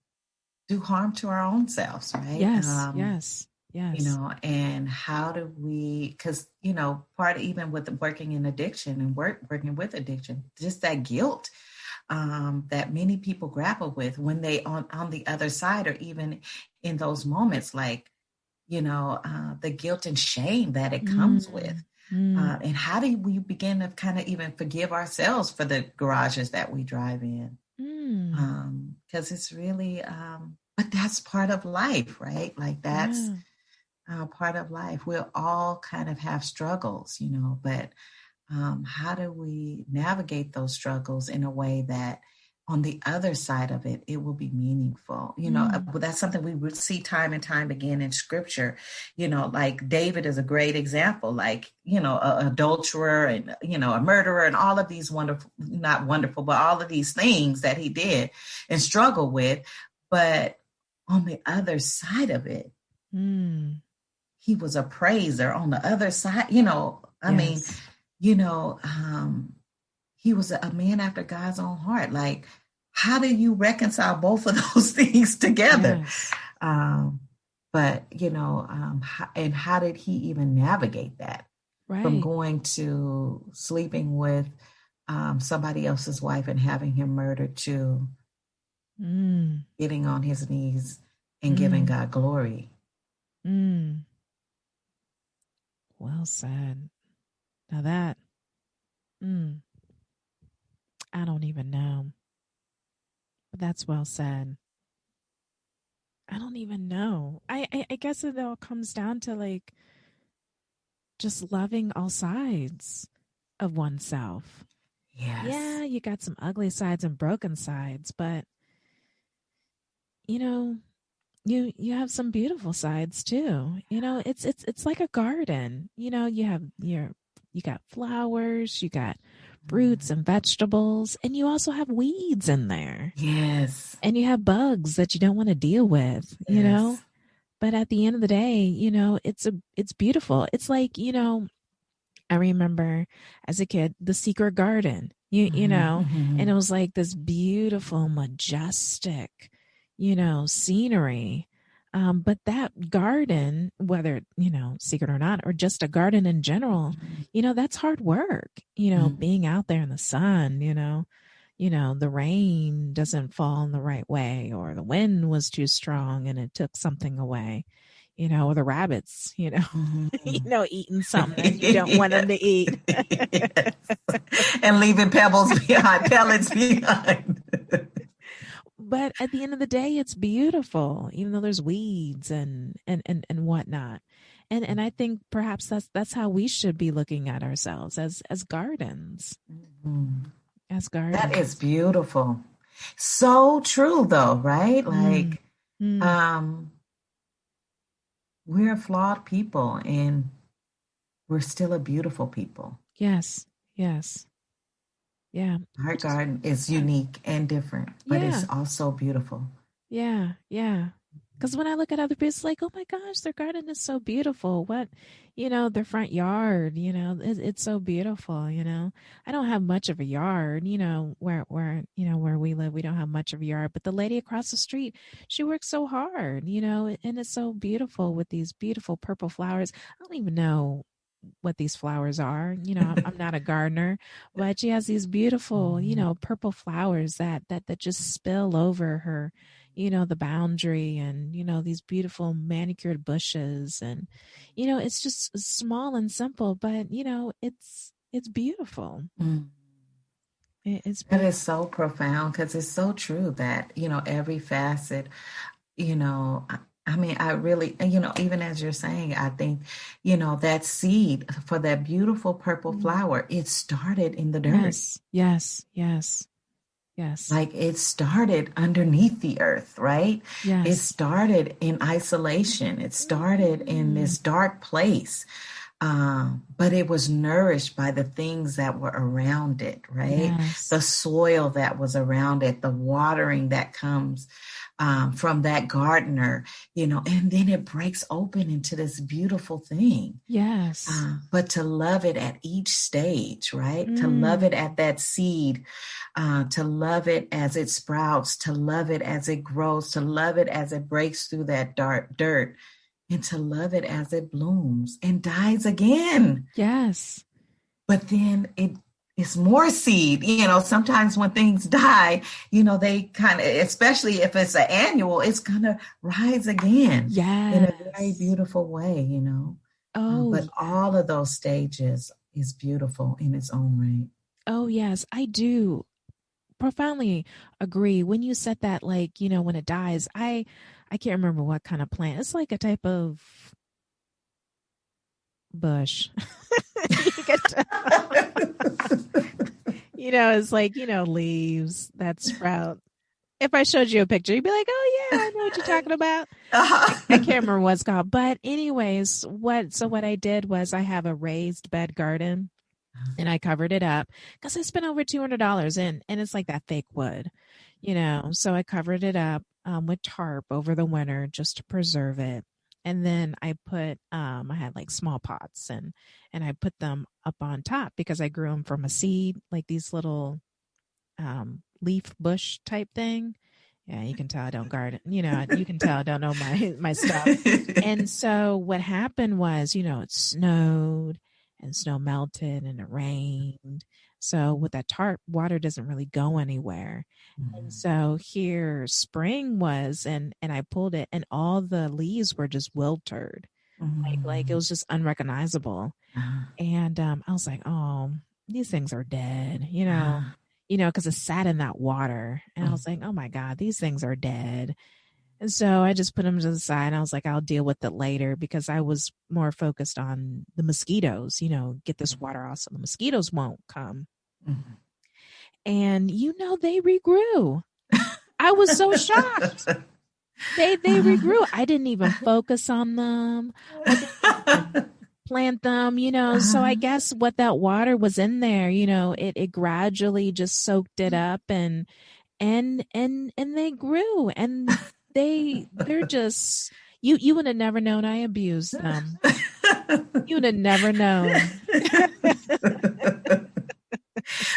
to our own selves, right? Yes. And how do we, because, part of even with working in addiction and working with addiction, just that guilt that many people grapple with when they on the other side, or even in those moments, like, the guilt and shame that it comes with. And how do we begin to kind of even forgive ourselves for the garages that we drive in? Because it's really, but that's part of life, right? Like that's part of life. We'll all kind of have struggles, but how do we navigate those struggles in a way that on the other side of it, it will be meaningful. That's something we would see time and time again in scripture, like David is a great example, like, an adulterer and, a murderer and all of these not wonderful, but all of these things that he did and struggled with. But on the other side of it, he was a praiser. On the other side, he was a man after God's own heart. Like, how do you reconcile both of those things together? Yes. But and how did he even navigate that from Right. going to sleeping with somebody else's wife and having him murdered to Mm. getting on his knees and giving Mm. God glory? Mm. Well said. Now that, mm, I don't even know. But that's well said. I don't even know. I guess it all comes down to like just loving all sides of oneself. Yes. Yeah, you got some ugly sides and broken sides, but you know, you have some beautiful sides too. It's like a garden. You got flowers, you got fruits and vegetables, and you also have weeds in there. Yes. And you have bugs that you don't want to deal with. Yes. But at the end of the day, it's beautiful. It's like, I remember as a kid, The Secret Garden, and it was like this beautiful, majestic, scenery. But that garden, whether, secret or not, or just a garden in general, that's hard work, being out there in the sun, the rain doesn't fall in the right way, or the wind was too strong and it took something away, or the rabbits, eating something that you don't want them to eat. Yes. And leaving pebbles behind, pellets behind. But at the end of the day, it's beautiful, even though there's weeds and whatnot. And I think perhaps that's how we should be looking at ourselves as gardens. Mhm. As That is gardens. beautiful. So true though, right? Mm, Like, mm, um, we're flawed people and we're still a beautiful people. yes. Yes. Yeah. Our Which is garden is unique and different, but it's yeah. also beautiful. Yeah, yeah. Because when I look at other people, it's like, oh my gosh, their garden is so beautiful. Their front yard, it's so beautiful. I don't have much of a yard, where we live, we don't have much of a yard. But the lady across the street, she works so hard, and it's so beautiful with these beautiful purple flowers. I don't even know what these flowers are. I'm not a gardener, but she has these beautiful, purple flowers that just spill over her, the boundary, and these beautiful manicured bushes, and it's just small and simple, but it's beautiful. Mm. It's That is beautiful. so profound because it's so true that, every facet, you know, I, I mean, I really, even as you're saying, I think, that seed for that beautiful purple Mm. flower, it started in the dirt. Yes, yes, yes, yes, Like it started underneath the earth, right? It yes. started in isolation. It started in Mm. this dark place. But it was nourished by the things that were around it, right? Yes, The soil that was around it, the watering that comes from that gardener, and then it breaks open into this beautiful thing. yes. But to love it at each stage, right? To love it Mm. at that seed, to love it as it sprouts, to love it as it grows, to love it as it breaks through that dark dirt, and to love it as it blooms and dies again. Yes. But then it's more seed. Sometimes when things die, they kind of, especially if it's an annual, it's gonna rise again in a very Yes. beautiful way. Oh, But all yes. of those stages is beautiful in its own right. Oh, yes. I do profoundly agree. When you said that, like, when it dies, I can't remember what kind of plant. It's like a type of bush. You get to, it's like, leaves that sprout. If I showed you a picture, you'd be like, oh, yeah, I know what you're talking about. I can't remember what it's called. But, anyways, what I did was I have a raised bed garden, and I covered it up because I spent over $200, and it's like that fake wood, So I covered it up with tarp over the winter just to preserve it. And then I had like small pots, and I put them up on top because I grew them from a seed, like these little leaf bush type thing. Yeah, you can tell I don't garden. You can tell I don't know my stuff. And so what happened was, it snowed and snow melted and it rained. So with that tarp, water doesn't really go anywhere. And so here spring was, and I pulled it and all the leaves were just wilted. Like it was just unrecognizable. And I was like, oh, these things are dead, because it sat in that water. And I was like, oh my God, these things are dead. And so I just put them to the side and I was like, I'll deal with it later because I was more focused on the mosquitoes, get this water off so the mosquitoes won't come. And they regrew. I was so shocked. They regrew. I didn't even focus on them. I didn't plant them, so I guess what that water was in there, it gradually just soaked it up and they grew and they're just you would have never known I abused them. You would have never known.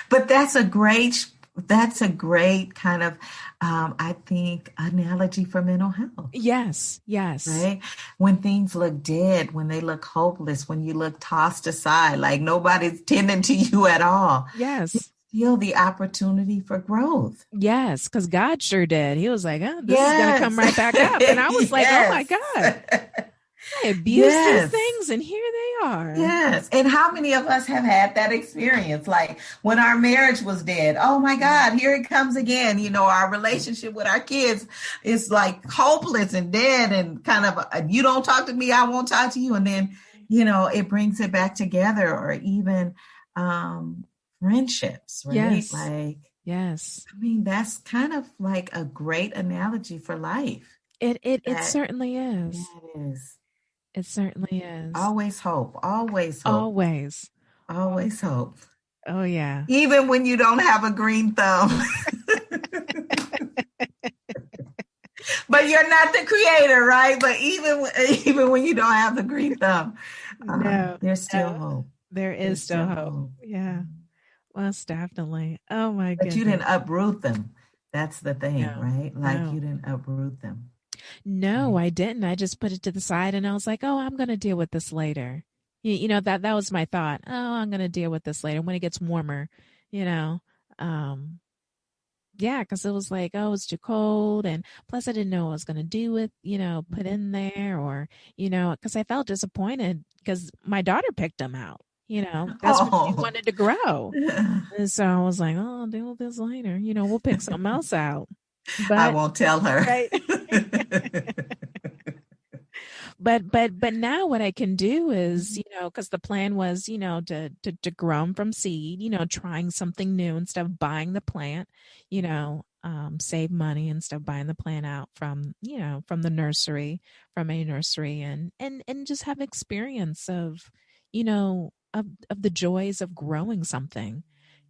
But that's a great kind of I think analogy for mental health. Yes. Right? When things look dead, when they look hopeless, when you look tossed aside, like nobody's tending to you at all. Yes. Feel the opportunity for growth. Yes, because God sure did. He was like, this is going to come right back up. And I was like, oh my God. I abused these things and here they are. Yes. And how many of us have had that experience? Like when our marriage was dead, oh my God, here it comes again. Our relationship with our kids is like hopeless and dead and kind of, you don't talk to me, I won't talk to you. And then, it brings it back together, or even friendships, right? Yes. Yes. I mean, that's kind of like a great analogy for life. It certainly is. Yeah, it is. It certainly is. Always hope. Always hope. Always hope. Oh, yeah. Even when you don't have a green thumb. But you're not the creator, right? But even when you don't have the green thumb, there's still hope. There is still hope. Yeah. Most definitely. Oh, my goodness. But you didn't uproot them. That's the thing, right? Like you didn't uproot them. No, I didn't. I just put it to the side and I was like, oh, I'm going to deal with this later. That was my thought. Oh, I'm going to deal with this later when it gets warmer, because it was like, oh, it's too cold. And plus I didn't know what I was going to do with, put in there or, because I felt disappointed because my daughter picked them out. That's what she wanted to grow. And so I was like, oh, I'll deal with this later. We'll pick something else out. But I won't tell her. Right. But now what I can do is, because the plan was, to grow them from seed, trying something new instead of buying the plant, save money instead of buying the plant out from a nursery and just have experience of, of the joys of growing something,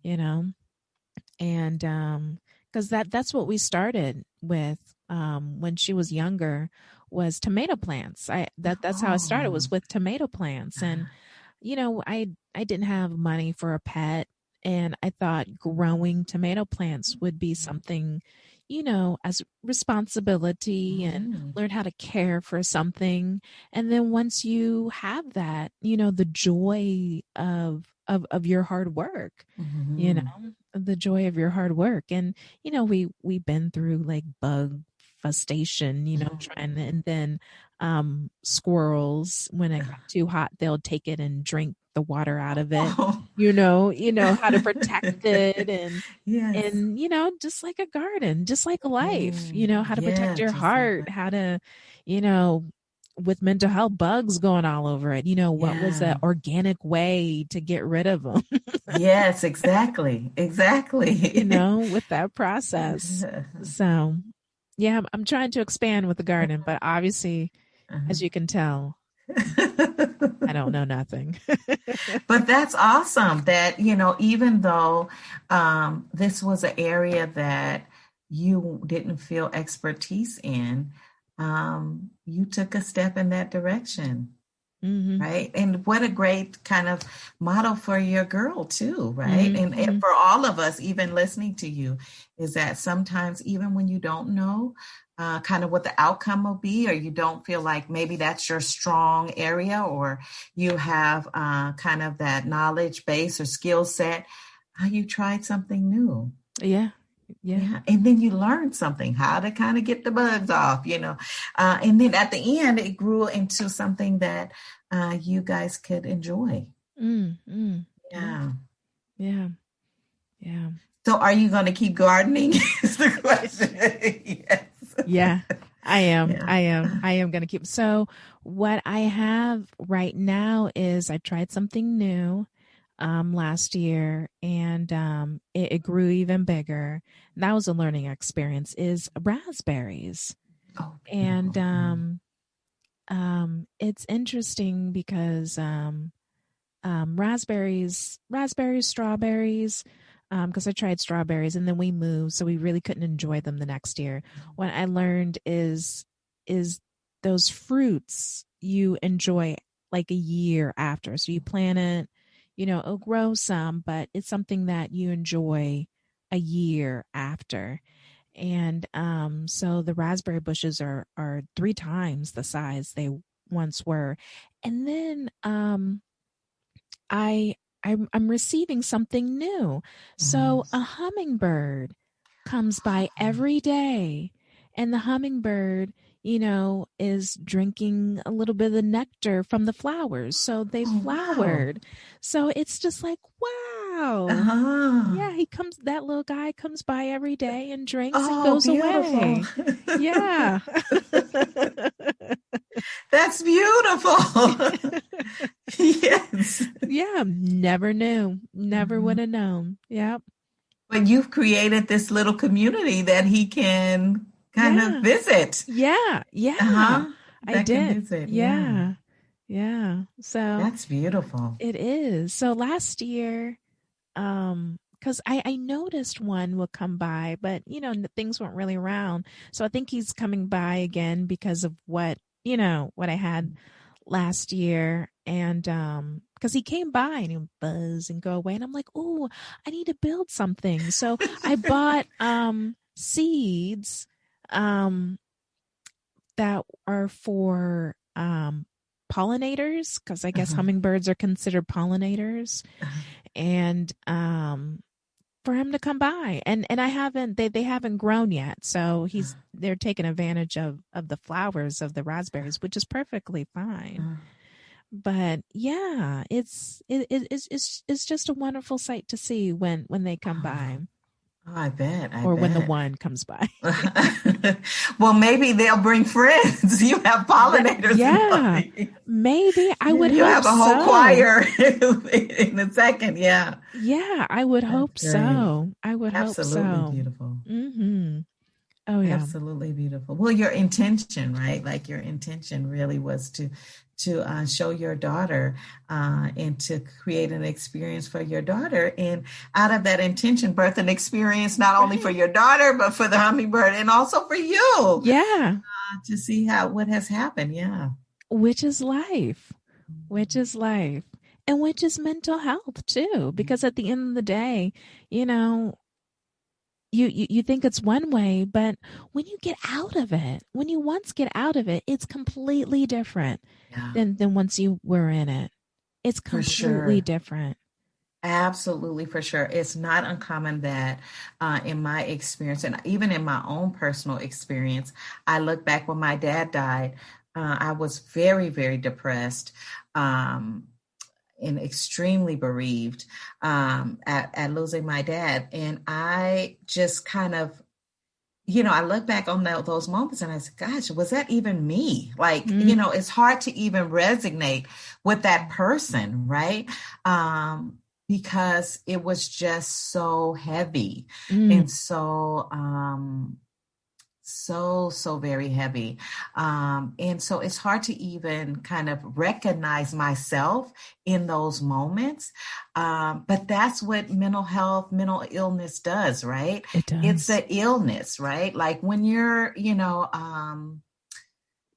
and because that's what we started with when she was younger was tomato plants. That's how it started, was with tomato plants. And I didn't have money for a pet, and I thought growing tomato plants would be something as responsibility and learn how to care for something. And then once you have that, the joy of your hard work, the joy of your hard work. And, we've been through like bug infestation, trying to, and then squirrels, when it got too hot, they'll take it and drink the water out of it. You know how to protect it, and and just like a garden, just like life, how to protect your heart, how to, with mental health, bugs going all over it, what was the organic way to get rid of them? Yes, exactly. With that process. So yeah, I'm trying to expand with the garden, but obviously, as you can tell, I don't know nothing. But that's awesome that, even though this was an area that you didn't feel expertise in, you took a step in that direction. Right. And what a great kind of model for your girl too, right? And for all of us, even listening to you, is that sometimes even when you don't know kind of what the outcome will be, or you don't feel like maybe that's your strong area, or you have kind of that knowledge base or skill set, you tried something new. Yeah. And then you learn something, how to kind of get the bugs off, and then at the end, it grew into something that you guys could enjoy. Yeah. So are you going to keep gardening is the question. Yes. Yeah, I am. Yeah. I am going to keep. So what I have right now is I tried something new last year, and it grew even bigger. And that was a learning experience, is raspberries. Oh, and it's interesting because raspberries, strawberries, because I tried strawberries and then we moved, so we really couldn't enjoy them the next year. What I learned is those fruits you enjoy like a year after. So you plant it, it'll grow some, but it's something that you enjoy a year after. And so the raspberry bushes are 3 times the size they once were. And then I'm receiving something new. So a hummingbird comes by every day, and the hummingbird, is drinking a little bit of the nectar from the flowers. So they flowered. Wow. So it's just like, wow. Yeah, that little guy comes by every day and drinks and goes beautiful. away. Yeah. That's beautiful. Yes. Yeah, never knew. Never would have known. Yep. But you've created this little community that he can kind of visit. Yeah. I did. Visit. Yeah. So that's beautiful. It is. So last year, because I noticed one would come by, but things weren't really around. So I think he's coming by again because of what I had last year. And because he came by and he would buzz and go away, and I'm like, oh, I need to build something. So I bought seeds that are for pollinators, because I guess hummingbirds are considered pollinators. And for him to come by, and I haven't, they haven't grown yet, so they're taking advantage of the flowers of the raspberries, which is perfectly fine. But yeah, it's just a wonderful sight to see when they come by. Oh, I bet. When the one comes by. Well, maybe they'll bring friends. You have pollinators. Yeah, maybe. I would hope so. You have a whole choir in a second. Yeah. Yeah, I would hope so. I would hope so. Absolutely beautiful. Oh, yeah. Absolutely beautiful. Well, your intention, right? Like your intention really was to show your daughter and to create an experience for your daughter. And out of that intention, birth an experience not only for your daughter, but for the hummingbird and also for you. Yeah. To see what has happened. Yeah. Which is life. And which is mental health too. Because at the end of the day, you think it's one way, but when you get out of it, when you once get out of it, it's completely different than once you were in it. It's completely different. Absolutely, for sure. It's not uncommon that in my experience, and even in my own personal experience, I look back when my dad died, I was very, very depressed. And extremely bereaved at losing my dad. And I just kind of, I look back on those moments and I said, gosh, was that even me? Like, it's hard to even resonate with that person, right? Because it was just so heavy and so very heavy. And so it's hard to even kind of recognize myself in those moments. But that's what mental illness does, right? It does. It's an illness, right? Like when you're,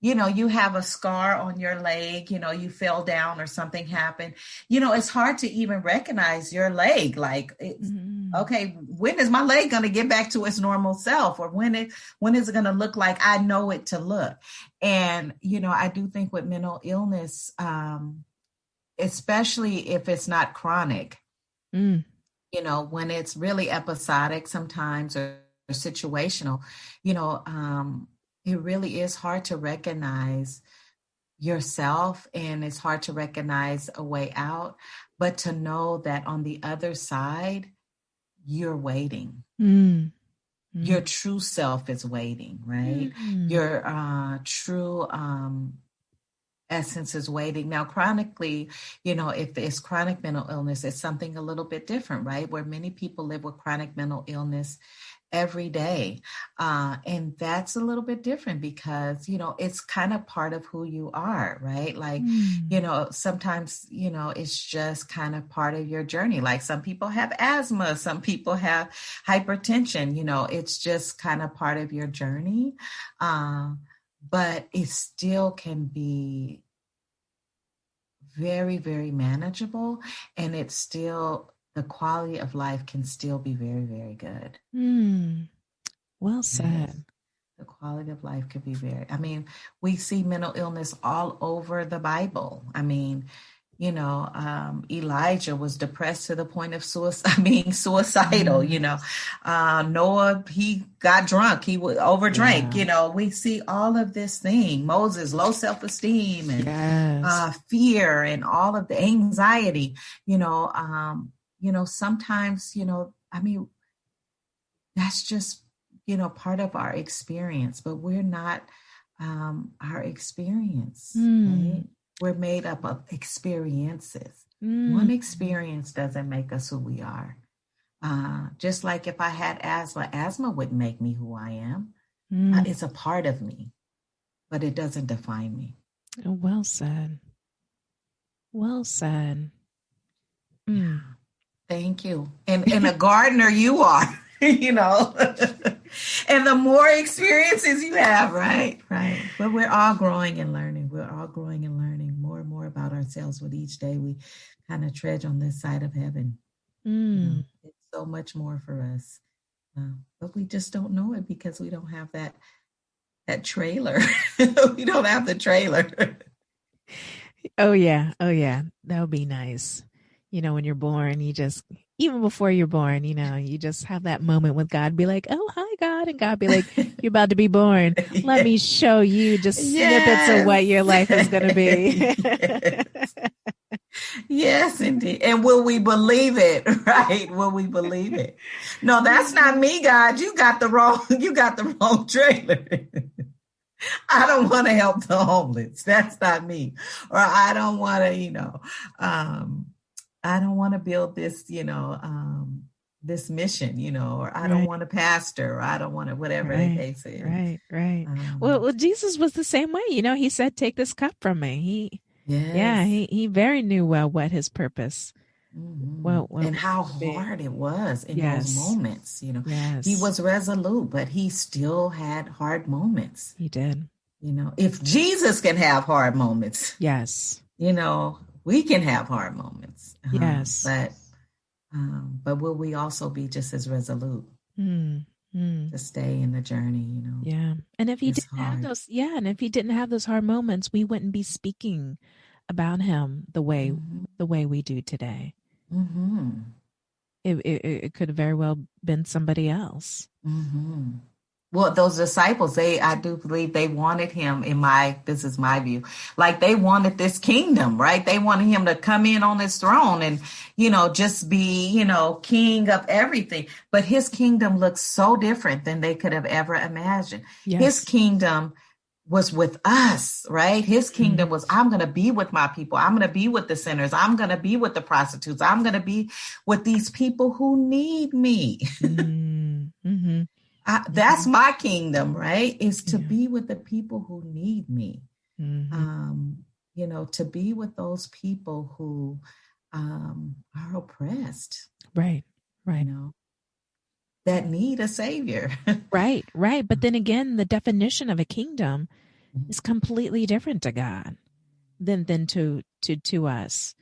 you have a scar on your leg, you fell down or something happened, it's hard to even recognize your leg. Like, it's okay, when is my leg going to get back to its normal self? Or when is it going to look like I know it to look? And, I do think with mental illness, especially if it's not chronic, when it's really episodic sometimes or situational, it really is hard to recognize yourself, and it's hard to recognize a way out, but to know that on the other side, you're waiting. Your true self is waiting, right? Your true essence is waiting. Now, chronically, if it's chronic mental illness, it's something a little bit different, right? Where many people live with chronic mental illness every day. And that's a little bit different because, it's kind of part of who you are, right? Like, sometimes, it's just kind of part of your journey. Like some people have asthma, some people have hypertension, it's just kind of part of your journey. But it still can be very, very manageable, and it's still, the quality of life can still be very, very good. Well said. Yes. The quality of life could be we see mental illness all over the Bible. Elijah was depressed to the point of suicidal. Noah, he got drunk, he would overdrank. We see all of this thing. Moses, low self-esteem and fear and all of the anxiety. Sometimes that's just part of our experience, but we're not our experience, right? We're made up of experiences. One experience doesn't make us who we are. Just like if I had asthma wouldn't make me who I am. It's a part of me, but it doesn't define me. Oh, well said. Well said. Yeah. Thank you. And a gardener you are, and the more experiences you have, right? But we're all growing and learning. We're all growing and learning more and more about ourselves with each day we kind of trudge on this side of heaven. It's so much more for us. But we just don't know it because we don't have that trailer. We don't have the trailer. Oh, yeah. That would be nice. When you're born, even before you're born, you just have that moment with God, be like, oh, hi, God. And God be like, you're about to be born. Let me show you just snippets of what your life is going to be. Yes, indeed. And will we believe it? Right? Will we believe it? No, that's not me, God. You got the wrong trailer. I don't want to help the homeless. That's not me. Or I don't want to, I don't want to build this, this mission, or I don't want to pastor, or I don't want to, whatever the case is. Right. Well, Jesus was the same way. He said, take this cup from me. He very knew well what his purpose. And how hard it was in those moments. He was resolute, but he still had hard moments. He did. If Jesus can have hard moments, yes, we can have hard moments. Yes. But will we also be just as resolute to stay in the journey, Yeah. And if he didn't have those hard moments, we wouldn't be speaking about him the way we do today. It could have very well been somebody else. Well, those disciples, I do believe they wanted him, this is my view, like they wanted this kingdom, right? They wanted him to come in on his throne and, just be, king of everything. But his kingdom looks so different than they could have ever imagined. Yes. His kingdom was with us, right? His kingdom was, I'm going to be with my people. I'm going to be with the sinners. I'm going to be with the prostitutes. I'm going to be with these people who need me. That's my kingdom, right? Is to be with the people who need me. To be with those people who are oppressed. Right. That need a savior. Right. But then again, the definition of a kingdom is completely different to God than to us.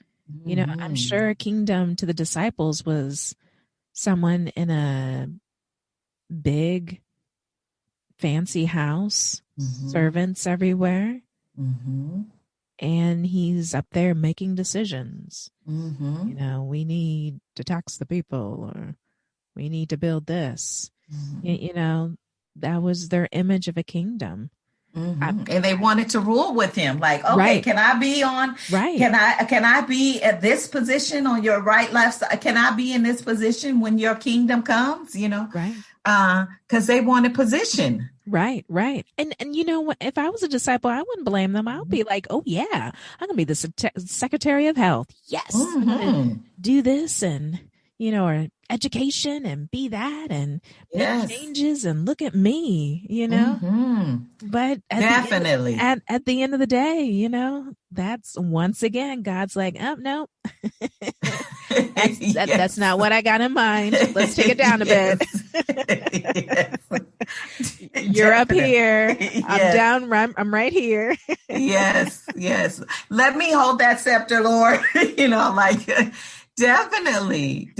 You know, I'm sure a kingdom to the disciples was someone in a big fancy house, servants everywhere. And he's up there making decisions. You know, we need to tax the people, or we need to build this. You know, that was their image of a kingdom. And they wanted to rule with him. Like, okay, can I be on, can I be at this position on your right, left side? Can I be in this position when your kingdom comes? You know, because they wanted position. Right. And you know what? If I was a disciple, I wouldn't blame them. I would be like, oh yeah, I'm gonna be the Secretary of Health. Yes, I'm gonna do this, and you know, or education, and be that, and make changes, and look at me, you know. But definitely at the end of the day, you know, that's once again God's like, oh no, that's not what I got in mind. Let's take it down a bit. You're up here. I'm down. I'm right here. yes. Let me hold that scepter, Lord. You know, like definitely.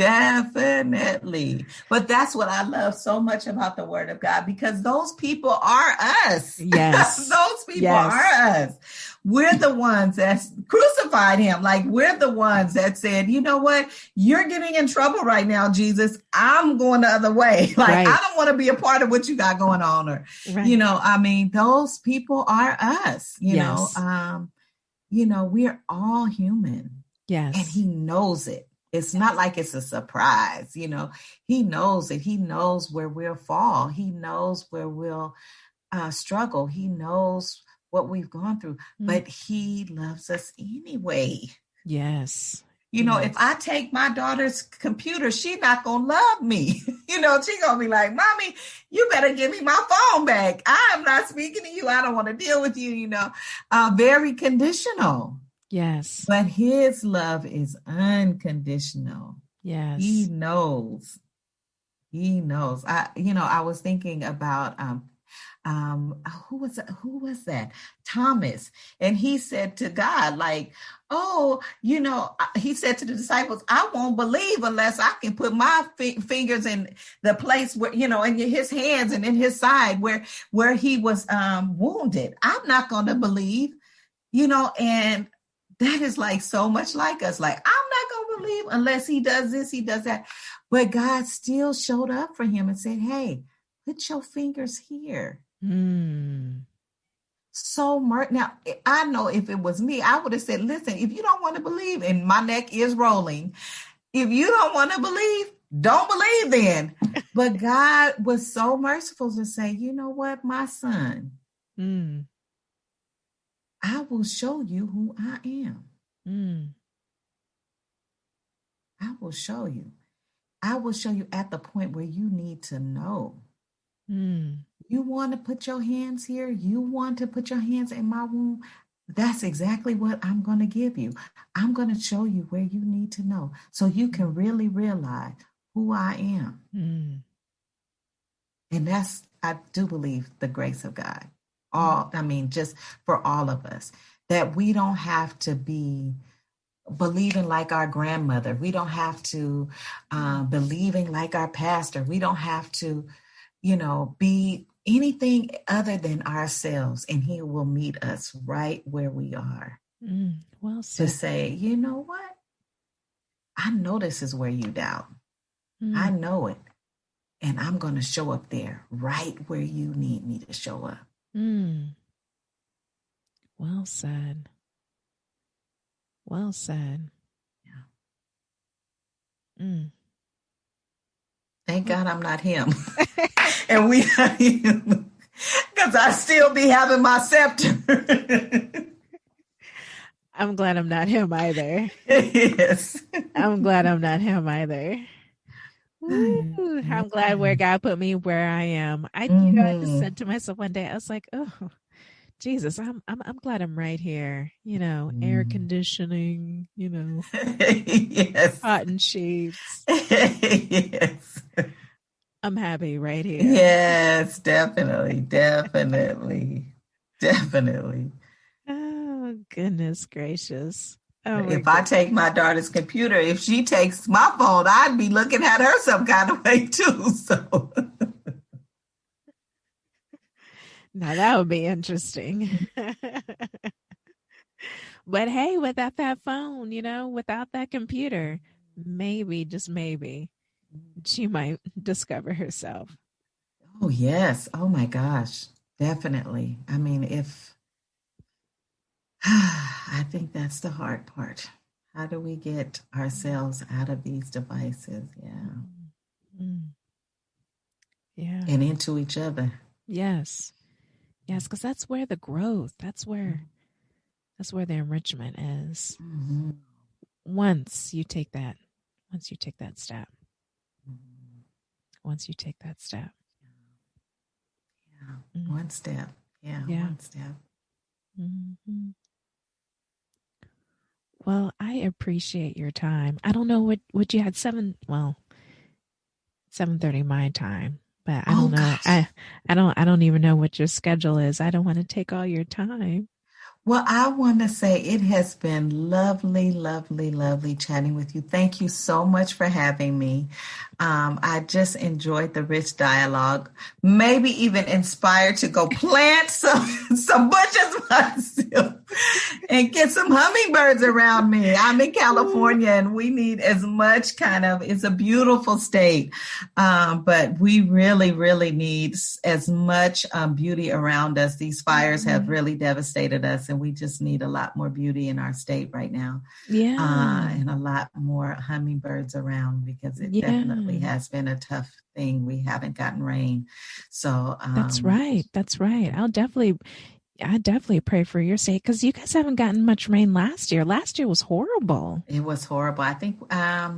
But that's what I love so much about the Word of God, because those people are us. Yes. Those people are us. We're the ones that crucified him. Like, we're the ones that said, you know what? You're getting in trouble right now, Jesus. I'm going the other way. Like, I don't want to be a part of what you got going on. Or, you know, I mean, those people are us, you know, we're all human. Yes. And he knows it. It's not like it's a surprise, you know, he knows it. He knows where we'll fall. He knows where we'll struggle. He knows what we've gone through, but he loves us anyway. Yes. You know, if I take my daughter's computer, she's not going to love me. You know, she's going to be like, Mommy, you better give me my phone back. I am not speaking to you. I don't want to deal with you, you know, very conditional. Yes. But his love is unconditional. Yes. He knows. I was thinking about, who was that? Thomas. And he said to God, like, oh, you know, he said to the disciples, I won't believe unless I can put my fingers in the place where, you know, in his hands and in his side where he was wounded. I'm not going to believe, you know, and that is like so much like us. Like, I'm not going to believe unless he does this, he does that. But God still showed up for him and said, hey, put your fingers here. So now, I know if it was me, I would have said, listen, if you don't want to believe, and my neck is rolling, if you don't want to believe, don't believe then. But God was so merciful to say, you know what, my son, I will show you who I am. I will show you. I will show you at the point where you need to know. You want to put your hands here? You want to put your hands in my womb? That's exactly what I'm going to give you. I'm going to show you where you need to know so you can really realize who I am. And that's, I do believe, the grace of God. Just for all of us, that we don't have to be believing like our grandmother. We don't have to believing like our pastor. We don't have to, you know, be anything other than ourselves, and he will meet us right where we are. Well said. To say, you know what? I know this is where you doubt. I know it. And I'm going to show up there right where you need me to show up. Well said. Well said. Yeah. Thank God I'm not him. And we are him. Because I still be having my scepter. I'm glad I'm not him either. Yes. I'm glad I'm not him either. Ooh, I'm glad where God put me where I am. I just said to myself one day, I was like, oh, Jesus, I'm glad I'm right here. You know, air conditioning, you know, yes. cotton sheets. Yes. I'm happy right here. Yes, definitely. Definitely. Oh, goodness gracious. Oh, my If I goodness. take my daughter's computer, if she takes my phone, I'd be looking at her some kind of way too. So, Now, that would be interesting. But hey, without that phone, without that computer, maybe, just maybe, she might discover herself. oh, yes. Oh, my gosh. Definitely. I mean, if I think that's the hard part. How do we get ourselves out of these devices? Yeah. Mm. Yeah. And into each other. Yes. Yes, because that's where the growth, that's where the enrichment is. Mm-hmm. Once you take that, once you take that step, once you take that step. Yeah. Mm. One step. Yeah, Yeah. one step. Mm-hmm. Well, I appreciate your time. I don't know what you had 7:30 my time, but I Oh don't know. gosh. I don't even know what your schedule is. I don't want to take all your time. Well, I want to say it has been lovely, lovely, lovely chatting with you. Thank you so much for having me. I just enjoyed the rich dialogue. Maybe even inspired to go plant some bushes myself and get some hummingbirds around me. I'm in California, and we need as much it's a beautiful state, but we really, really need as much beauty around us. These fires have really devastated us, and we just need a lot more beauty in our state right now. Yeah. And a lot more hummingbirds around, because it definitely Yeah. has been a tough thing. We haven't gotten rain. So, That's right. That's right. I definitely pray for your sake because you guys haven't gotten much rain last year. Last year was horrible. it was horrible. I think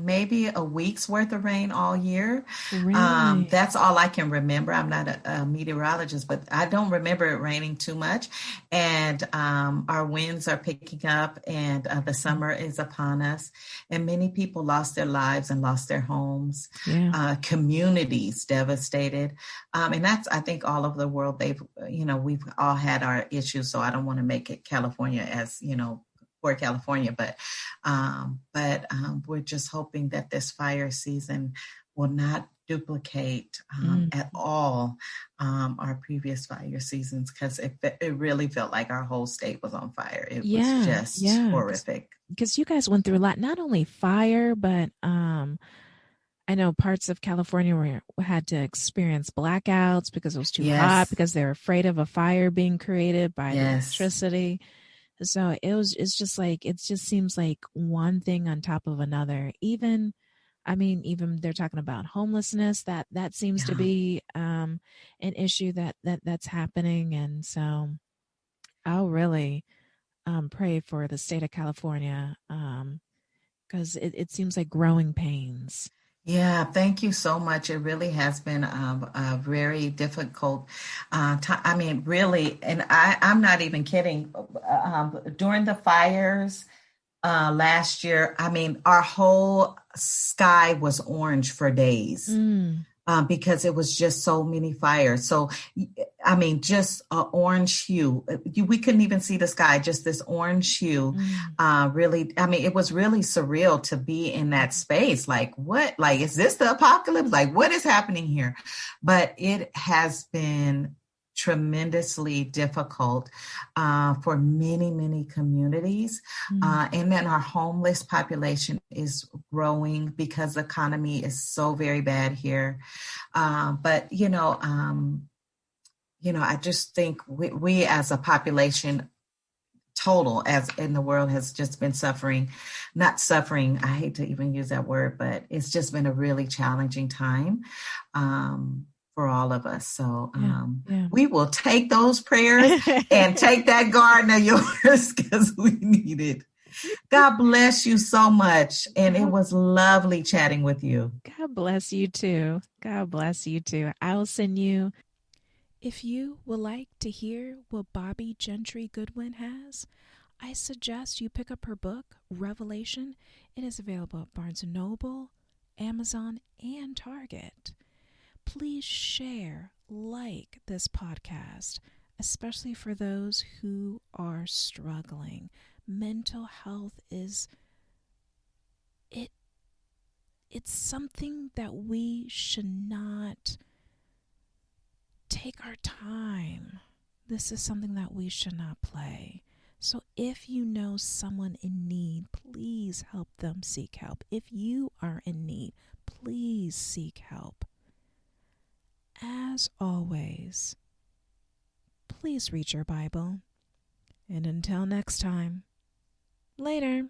maybe a week's worth of rain all year. Really? That's all I can remember. I'm not a meteorologist, but I don't remember it raining too much. And our winds are picking up, and the summer is upon us. And many people lost their lives and lost their homes. Yeah. Communities devastated. And that's, I think, all over the world. We've all had our issues. So I don't want to make it California as, poor California, but we're just hoping that this fire season will not duplicate at all our previous fire seasons, because it really felt like our whole state was on fire. It was just horrific. Because you guys went through a lot, not only fire, but I know parts of California had to experience blackouts because it was too hot, Yes. because they're afraid of a fire being created by the Yes. electricity. So it's just like, it just seems like one thing on top of another. Even they're talking about homelessness, that seems to Yeah. be an issue that's happening. And so I'll really pray for the state of California, because it seems like growing pains. Yeah, thank you so much. It really has been a very difficult time. I mean, really, and I'm not even kidding. During the fires last year, I mean, our whole sky was orange for days. Because it was just so many fires. So, I mean, just an orange hue. We couldn't even see the sky, just this orange hue. Really, I mean, it was really surreal to be in that space. Like, what? Like, is this the apocalypse? Like, what is happening here? But it has been tremendously difficult for many, many communities. And then our homeless population is growing because the economy is so very bad here. But I just think we as a population total as in the world has just been suffering, not suffering. I hate to even use that word, but it's just been a really challenging time for all of us. So we will take those prayers and take that garden of yours, because we need it. God bless you so much. And it was lovely chatting with you. God bless you too. God bless you too. I will send you. If you would like to hear what Bobi Gentry Goodwin has, I suggest you pick up her book, Revelation. It is available at Barnes & Noble, Amazon, and Target. Please share, like this podcast. especially for those who are struggling. Mental health is it's something that we should not take our time. This is something that we should not play. So if you know someone in need, please help them seek help. If you are in need, please seek help. As always, please read your Bible. And until next time, later.